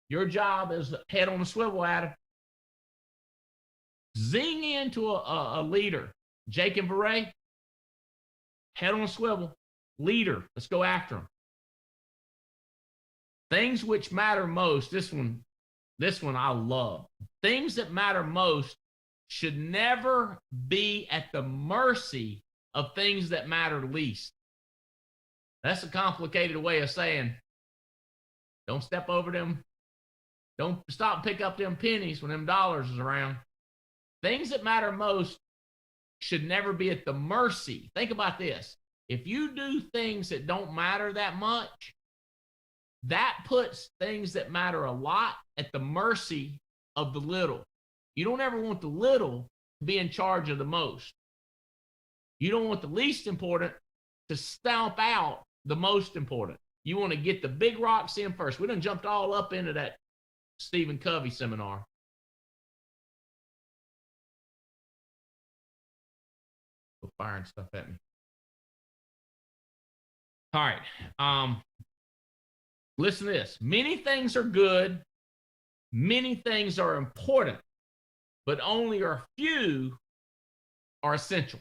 Your job is head on the swivel, Adam. Zing into a leader. Jake and Beret, head on a swivel. Leader. Let's go after them. Things which matter most. This one I love. Things that matter most should never be at the mercy of things that matter least. That's a complicated way of saying, don't step over them. Don't stop and pick up them pennies when them dollars is around. Things that matter most should never be at the mercy. Think about this. If you do things that don't matter that much, that puts things that matter a lot at the mercy of the little. You don't ever want the little to be in charge of the most. You don't want the least important to stomp out the most important. You want to get the big rocks in first. We done jumped all up into that Stephen Covey seminar. Go firing stuff at me. All right. Listen to this. Many things are good. Many things are important, but only a few are essential.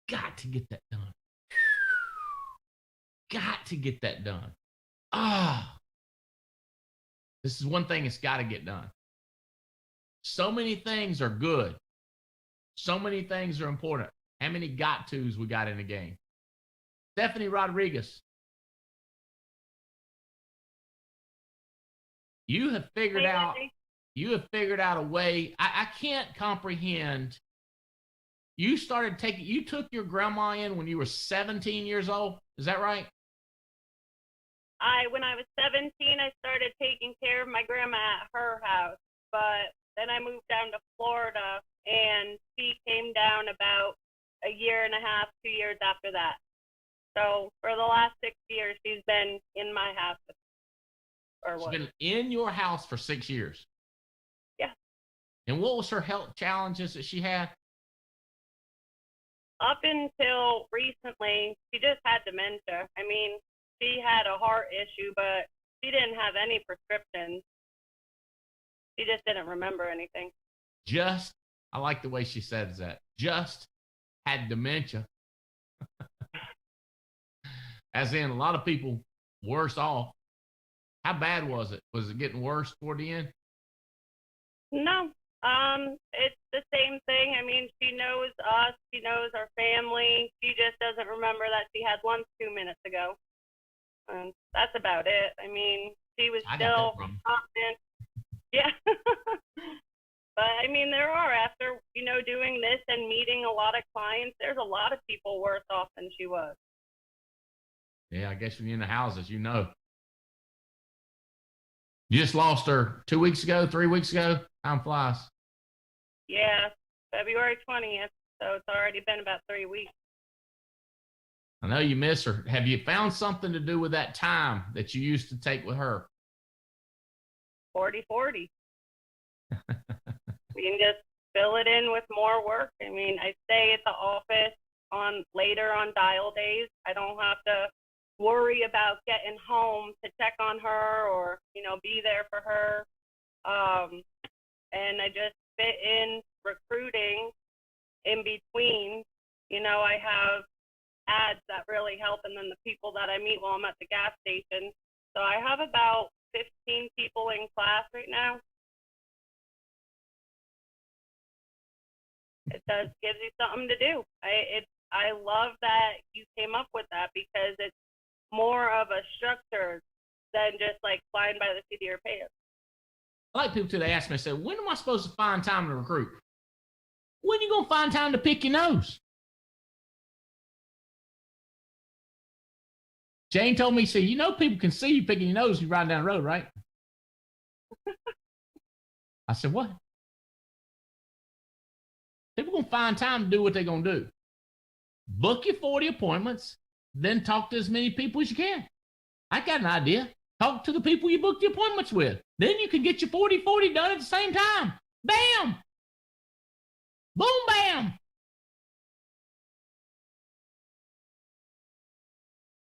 Got to get that done. Got to get that done. This is one thing that's got to get done. So many things are good. So many things are important. How many got tos we got in the game? Stephanie Rodriguez. You have figured out a way. I can't comprehend. You took your grandma in when you were 17 years old. Is that right? When I was 17, I started taking care of my grandma at her house, but then I moved down to Florida, and she came down about a year and a half, 2 years after that. So for the last 6 years, she's been in my house. She's been in your house for 6 years. Yeah. And what was her health challenges that she had? Up until recently, she just had dementia. I mean, she had a heart issue, but she didn't have any prescriptions. She just didn't remember anything. I like the way she says that. Just had dementia. As in, a lot of people worse off. How bad was it? Was it getting worse toward the end? No. It's the same thing. I mean, she knows us. She knows our family. She just doesn't remember that she had lunch 2 minutes ago. And that's about it. I mean, she was still confident. Yeah. But I mean, there are, after, doing this and meeting a lot of clients, there's a lot of people worse off than she was. Yeah, I guess when you're in the houses, You just lost her 2 weeks ago, 3 weeks ago. Time flies. Yeah, February 20th. So it's already been about 3 weeks. I know you miss her. Have you found something to do with that time that you used to take with her? 40-40. We can just fill it in with more work. I mean, I stay at the office later on dial days. I don't have to worry about getting home to check on her or, be there for her. And I just fit in recruiting in between. I have ads that really help, and then the people that I meet while I'm at the gas station. So I have about 15 people in class right now. It does gives you something to do. I love that you came up with that, because it's more of a structure than just like flying by the seat of your pants. I like people today ask me, I said, when am I supposed to find time to recruit? When are you going to find time to pick your nose? Jane told me, she said, people can see you picking your nose when you ride down the road, right? I said, what? People going to find time to do what they're going to do. Book your 40 appointments, then talk to as many people as you can. I got an idea. Talk to the people you booked the appointments with. Then you can get your 40-40 done at the same time. Bam! Boom, bam!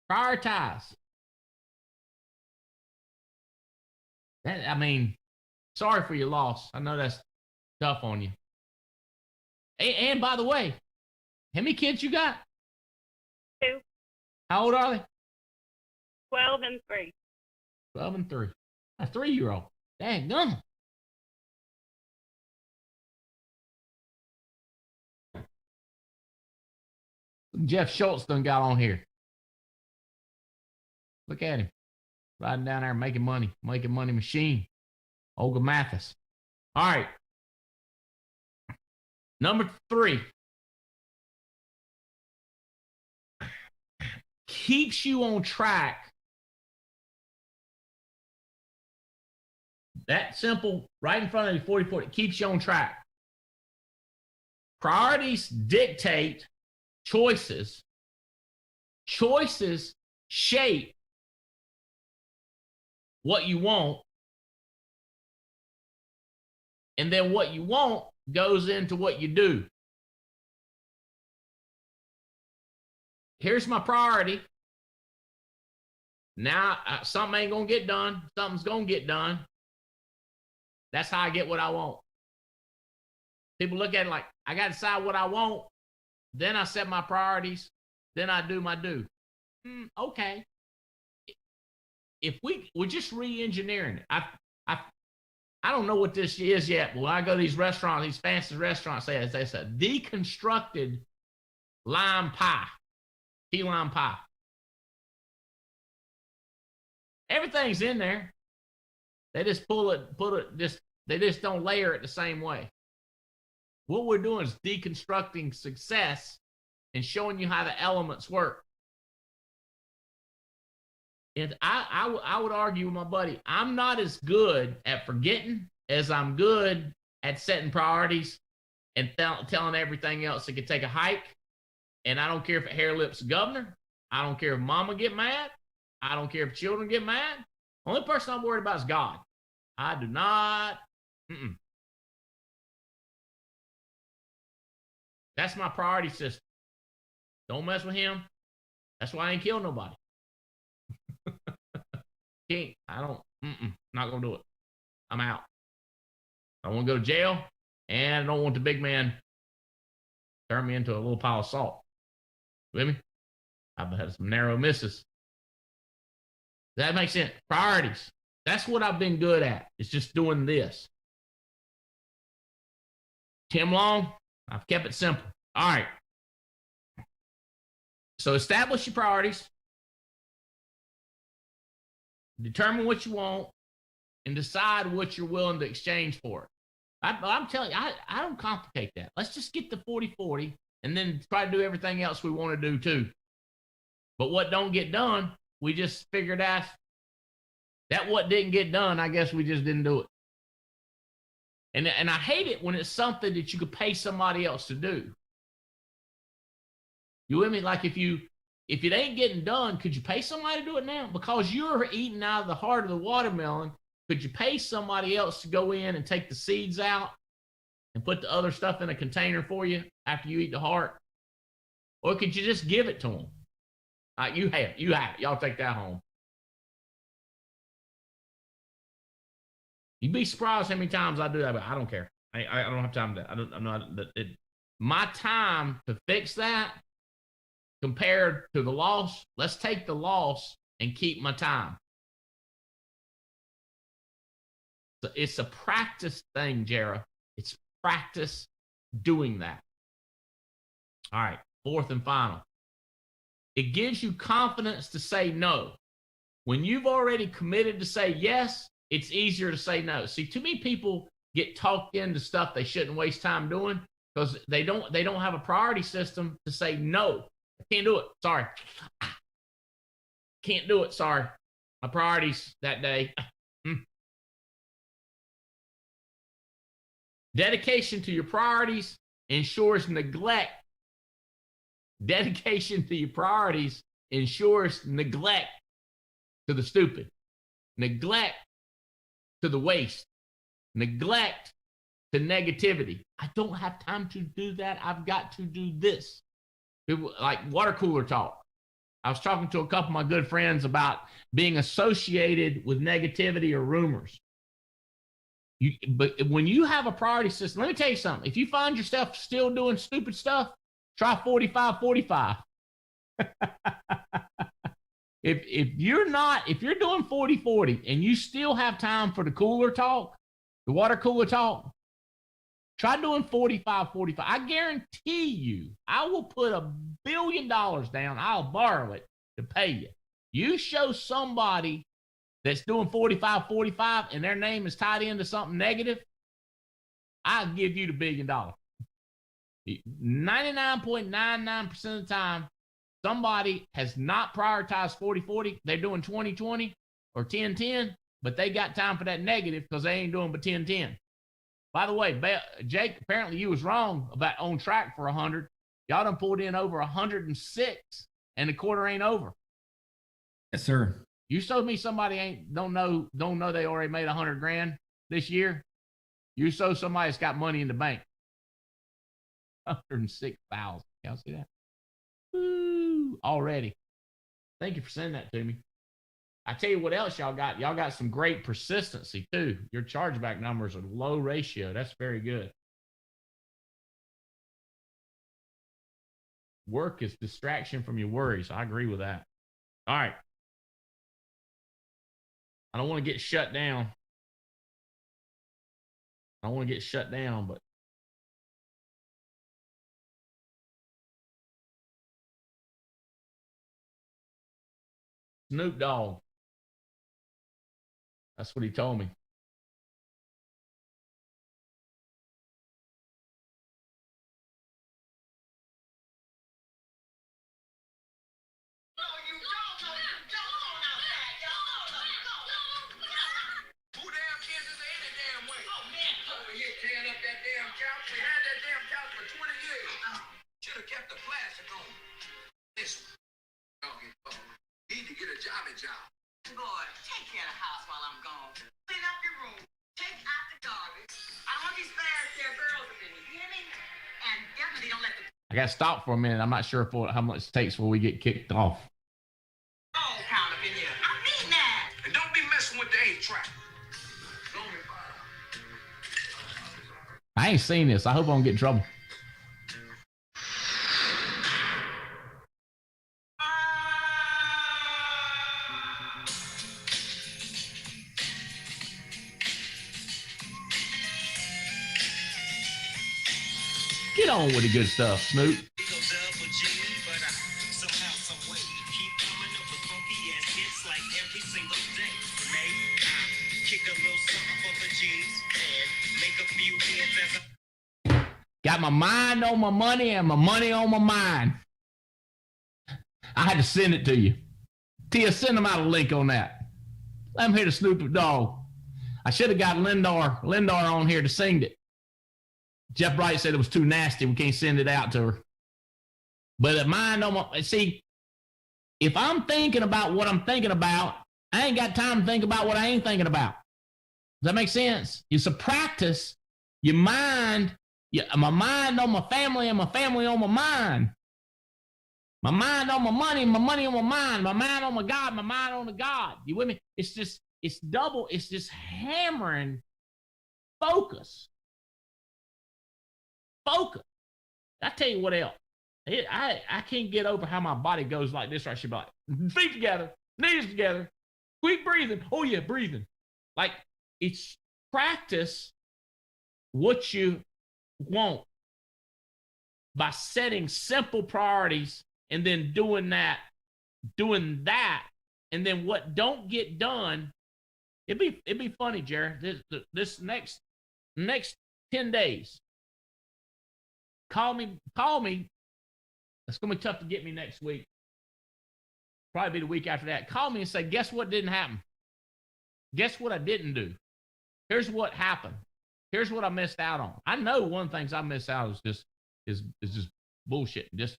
Prioritize. I mean, sorry for your loss. I know that's tough on you. And by the way, how many kids you got? 2. How old are they? 12 and 3. 12 and 3. A 3-year-old. Dang, gum. Jeff Schultz done got on here. Look at him. Riding down there making money machine. Olga Mathis. All right. Number 3. Keeps you on track. That simple, right in front of you, 40-40, keeps you on track. Priorities dictate choices. Choices shape what you want. And then what you want goes into what you do. Here's my priority. Now, something ain't going to get done. Something's going to get done. That's how I get what I want. People look at it like, I got to decide what I want. Then I set my priorities. Then I do my do. Okay. If we're just re-engineering it. I don't know what this is yet, but when I go to these restaurants, these fancy restaurants, they say deconstructed lime pie, key lime pie. Everything's in there. They just they just don't layer it the same way. What we're doing is deconstructing success and showing you how the elements work. And I would argue with my buddy, I'm not as good at forgetting as I'm good at setting priorities and telling everything else it could take a hike. And I don't care if it hair lips the governor. I don't care if mama get mad. I don't care if children get mad. Only person I'm worried about is God. I do not. That's my priority system. Don't mess with him. That's why I ain't killed nobody. Can't. I don't. Not gonna do it. I'm out. I want to go to jail, and I don't want the big man turn me into a little pile of salt. With me? I've had some narrow misses. That makes sense. Priorities. That's what I've been good at. It's just doing this. Tim Long, I've kept it simple. All right. So establish your priorities. Determine what you want and decide what you're willing to exchange for it. I'm telling you, I don't complicate that. Let's just get the 40-40 and then try to do everything else we want to do too. But what don't get done, we just figured out that what didn't get done, I guess we just didn't do it. And I hate it when it's something that you could pay somebody else to do. You with me? Like if it ain't getting done, could you pay somebody to do it now? Because you're eating out of the heart of the watermelon, could you pay somebody else to go in and take the seeds out and put the other stuff in a container for you after you eat the heart? Or could you just give it to them? You have it. Y'all take that home. You'd be surprised how many times I do that, but I don't care. I don't have time to that. I'm not. My time to fix that compared to the loss, let's take the loss and keep my time. So it's a practice thing, Jara. It's practice doing that. All right, fourth and final. It gives you confidence to say no. When you've already committed to say yes, it's easier to say no. See, too many people get talked into stuff they shouldn't waste time doing because they don't have a priority system to say no. I can't do it. Sorry. Can't do it. Sorry. My priorities that day. Dedication to your priorities ensures neglect. Dedication to your priorities ensures neglect to the stupid, neglect to the waste, neglect to negativity. I don't have time to do that. I've got to do this. Like water cooler talk. I was talking to a couple of my good friends about being associated with negativity or rumors. But when you have a priority system, let me tell you something. If you find yourself still doing stupid stuff, try 45-45. If you're doing 40-40 and you still have time for the cooler talk, the water cooler talk, try doing 45-45. I guarantee you, I will put $1 billion down. I'll borrow it to pay you. You show somebody that's doing 45-45 and their name is tied into something negative, I'll give you the $1 billion. 99.99% of the time, somebody has not prioritized 40-40. They're doing 20-20 or 10-10, but they got time for that negative because they ain't doing but 10-10. By the way, Jake, apparently you was wrong about on track for 100. Y'all done pulled in over 106 and the quarter ain't over. Yes, sir. You showed me somebody don't know they already made 100 grand this year. You showed somebody that's got money in the bank. 106,000. Y'all see that? Woo, already. Thank you for sending that to me. I tell you what else y'all got. Y'all got some great persistency too. Your chargeback numbers are low ratio. That's very good. Work is distraction from your worries. I agree with that. All right. I don't want to get shut down. But Snoop Dogg. That's what he told me. Boy, take care of the house while I'm gone. Clean up your room. Take out the garbage. I want these fast hair girls up in here. You hear me? And definitely don't let the I got to stop for a minute. I'm not sure how much it takes before we get kicked off. dog count up in here. I mean that. And don't be messing with the 8-track. I ain't seen this. I hope I don't get in trouble. Get on with the good stuff, Snoop. Got my mind on my money and my money on my mind. I had to send it to you. Tia, send them out a link on that. Let them hear the Snoop Dogg. I should have got Lindar on here to sing it. Jeff Bright said it was too nasty. We can't send it out to her. But mind on my, see, if I'm thinking about what I'm thinking about, I ain't got time to think about what I ain't thinking about. Does that make sense? It's a practice. Your mind, my mind on my family and my family on my mind. My mind on my money on my mind. My mind on my God, my mind on the God. You with me? It's just hammering focus. Focus. I tell you what else. I can't get over how my body goes like this. Or I should be like, feet together, knees together, quick breathing. Oh yeah, breathing. Like it's practice what you want by setting simple priorities and then doing that, and then what don't get done. It'd be funny, Jared. This next 10 days. Call me. It's gonna be tough to get me next week. Probably be the week after that. Call me and say, guess what didn't happen? Guess what I didn't do? Here's what happened. Here's what I missed out on. I know one of the things I missed out is just bullshit. Just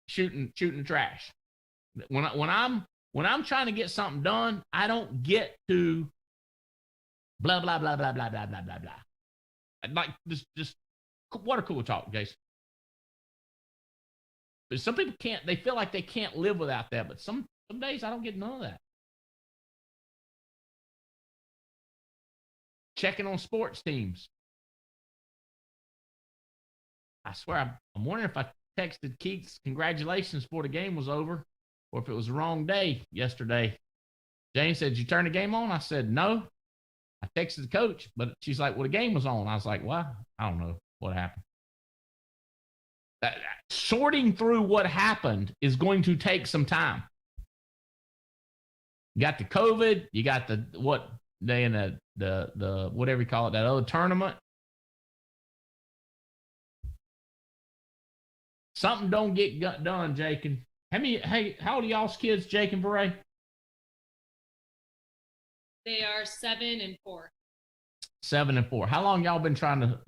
shooting trash. When I'm When I'm trying to get something done, I don't get to blah, blah, blah, blah, blah, blah, blah, blah, blah. Like just water cooler talk, Jason. But some people can't, they feel like they can't live without that. But some days I don't get none of that. Checking on sports teams. I swear, I'm wondering if I texted Keats congratulations before the game was over, or if it was the wrong day yesterday. Jane said, "Did you turn the game on?" I said, "No." I texted the coach, but she's like, "Well, the game was on." I was like, "Well, I don't know what happened." Sorting through what happened is going to take some time. You got the COVID, you got the what they in the whatever you call it, that other tournament. Something don't get done, Jake. And how old are y'all's kids, Jake and Beret? They are 7 and 4. 7 and 4. How long y'all been trying to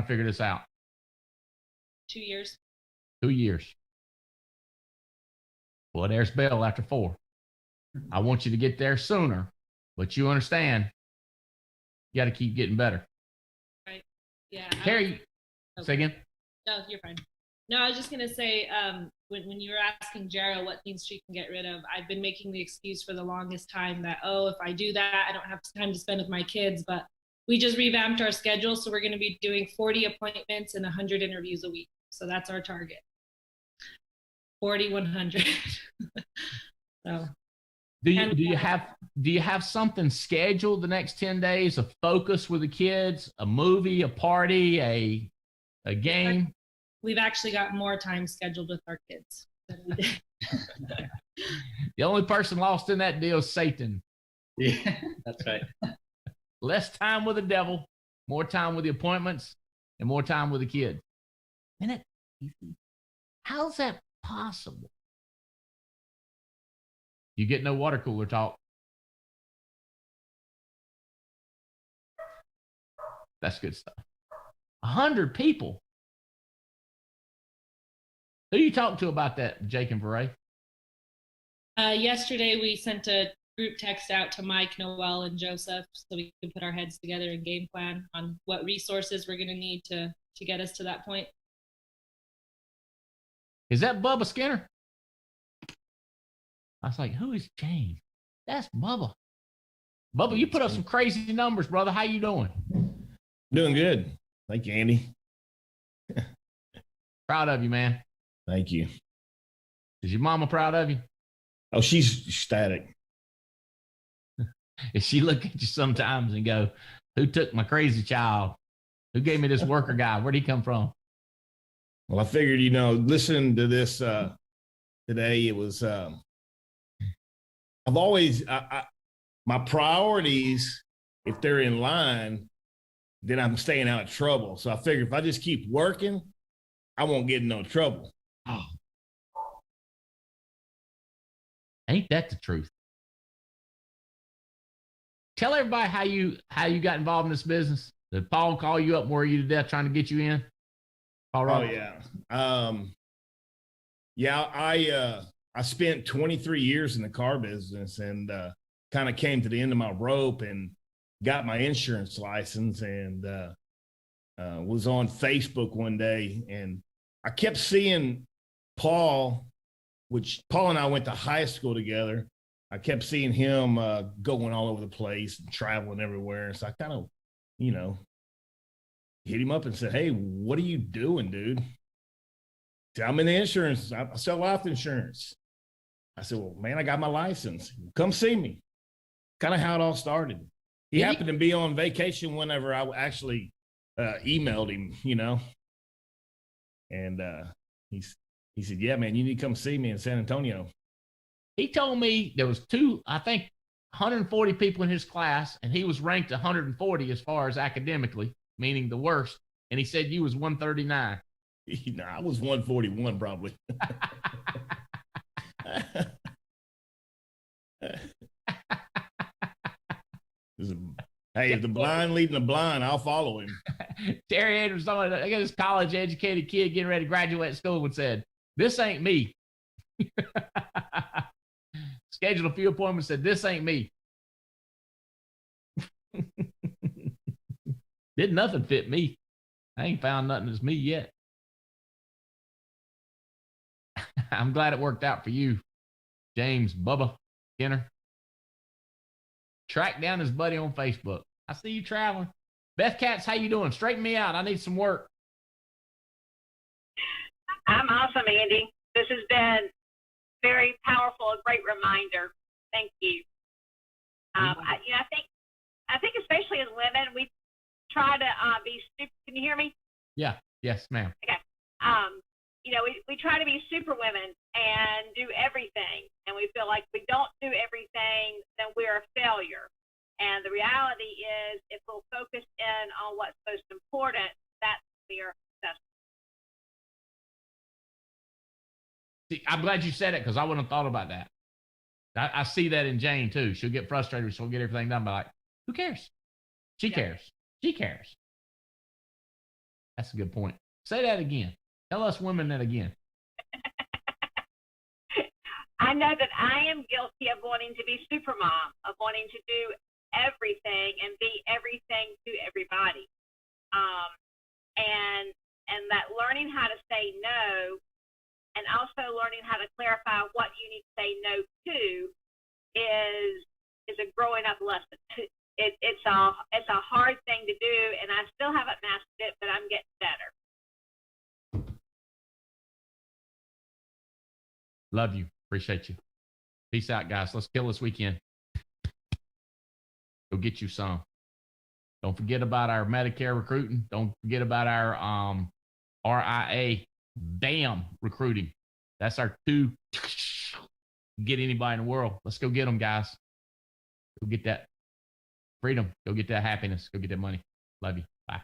figure this out? 2 years. 2 years. Well, there's Bill after 4. I want you to get there sooner, but you understand, you got to keep getting better. Right. Yeah. Carrie, say again. No, you're fine. No, I was just gonna say, when you were asking Gerald what things she can get rid of, I've been making the excuse for the longest time that, if I do that, I don't have time to spend with my kids. But we just revamped our schedule, so we're gonna be doing 40 appointments and 100 interviews a week. So that's our target. 40, 100. So. Do you have something scheduled the next 10 days? A focus with the kids, a movie, a party, a game? We've actually got more time scheduled with our kids than we did. The only person lost in that deal is Satan. Yeah, that's right. Less time with the devil, more time with the appointments, and more time with the kids. And how's that possible? You get no water cooler talk. That's good stuff. 100 people. Who you talk to about that, Jake and Beret? Yesterday, we sent a group text out to Mike, Noel, and Joseph so we can put our heads together and game plan on what resources we're going to need to get us to that point. Is that Bubba Skinner? I was like, who is Jane? That's Bubba. Bubba, you put up some crazy numbers, brother. How you doing? Doing good. Thank you, Andy. Proud of you, man. Thank you. Is your mama proud of you? Oh, she's ecstatic. If she look at you sometimes and go, who took my crazy child? Who gave me this worker guy? Where'd he come from? Well, I figured, listening to this today, it was, I've always, my priorities, if they're in line, then I'm staying out of trouble. So I figure if I just keep working, I won't get in no trouble. Oh. Ain't that the truth? Tell everybody how you got involved in this business. Did Paul call you up, worry you to death, trying to get you in? All right. Oh yeah. I spent 23 years in the car business and kind of came to the end of my rope and got my insurance license and was on Facebook one day and I kept seeing Paul, which Paul and I went to high school together. I kept seeing him going all over the place and traveling everywhere. So I kind of, hit him up and said, "Hey, what are you doing, dude?" He said, "I'm in the insurance. I sell life insurance." I said, "Well, man, I got my license. Come see me." Kind of how it all started. He happened to be on vacation whenever I actually emailed him, and he said, "Yeah, man, you need to come see me in San Antonio." He told me there was 140 people in his class, and he was ranked 140 as far as academically, meaning the worst. And he said you was 139. I was 141 probably. Hey, if the blind leading the blind, I'll follow him. Terry Andrews, I got this college educated kid getting ready to graduate school and said, "This ain't me." scheduled a few appointments, said, this ain't me. Did nothing fit me. I ain't found nothing that's me yet. I'm glad it worked out for you, James Bubba Kenner. Track down his buddy on Facebook. I see you traveling. Beth Katz, how you doing? Straighten me out. I need some work. I'm awesome, Andy. This has been very powerful, a great reminder. Thank you. I think especially as women, we try to be super. Can you hear me? Yeah. Yes, ma'am. Okay. We try to be super women and do everything, and we feel like if we don't do everything, then we're a failure. And the reality is, if we'll focus in on what's most important, that's we are successful. See, I'm glad you said it because I wouldn't have thought about that. I see that in Jane too. She'll get frustrated. She'll get everything done, but like, who cares? She cares. She cares. That's a good point. Say that again. Tell us women that again. I know that I am guilty of wanting to be super mom, of wanting to do everything and be everything to everybody. And that learning how to say no, and also learning how to clarify what you need to say no to is a growing up lesson. It's a hard thing to do, and I still haven't mastered it, but I'm getting better. Love you. Appreciate you. Peace out, guys. Let's kill this weekend. Go get you some. Don't forget about our Medicare recruiting. Don't forget about our RIA BAM recruiting. That's our two. Get anybody in the world. Let's go get them, guys. Go get that freedom. Go get that happiness. Go get that money. Love you. Bye.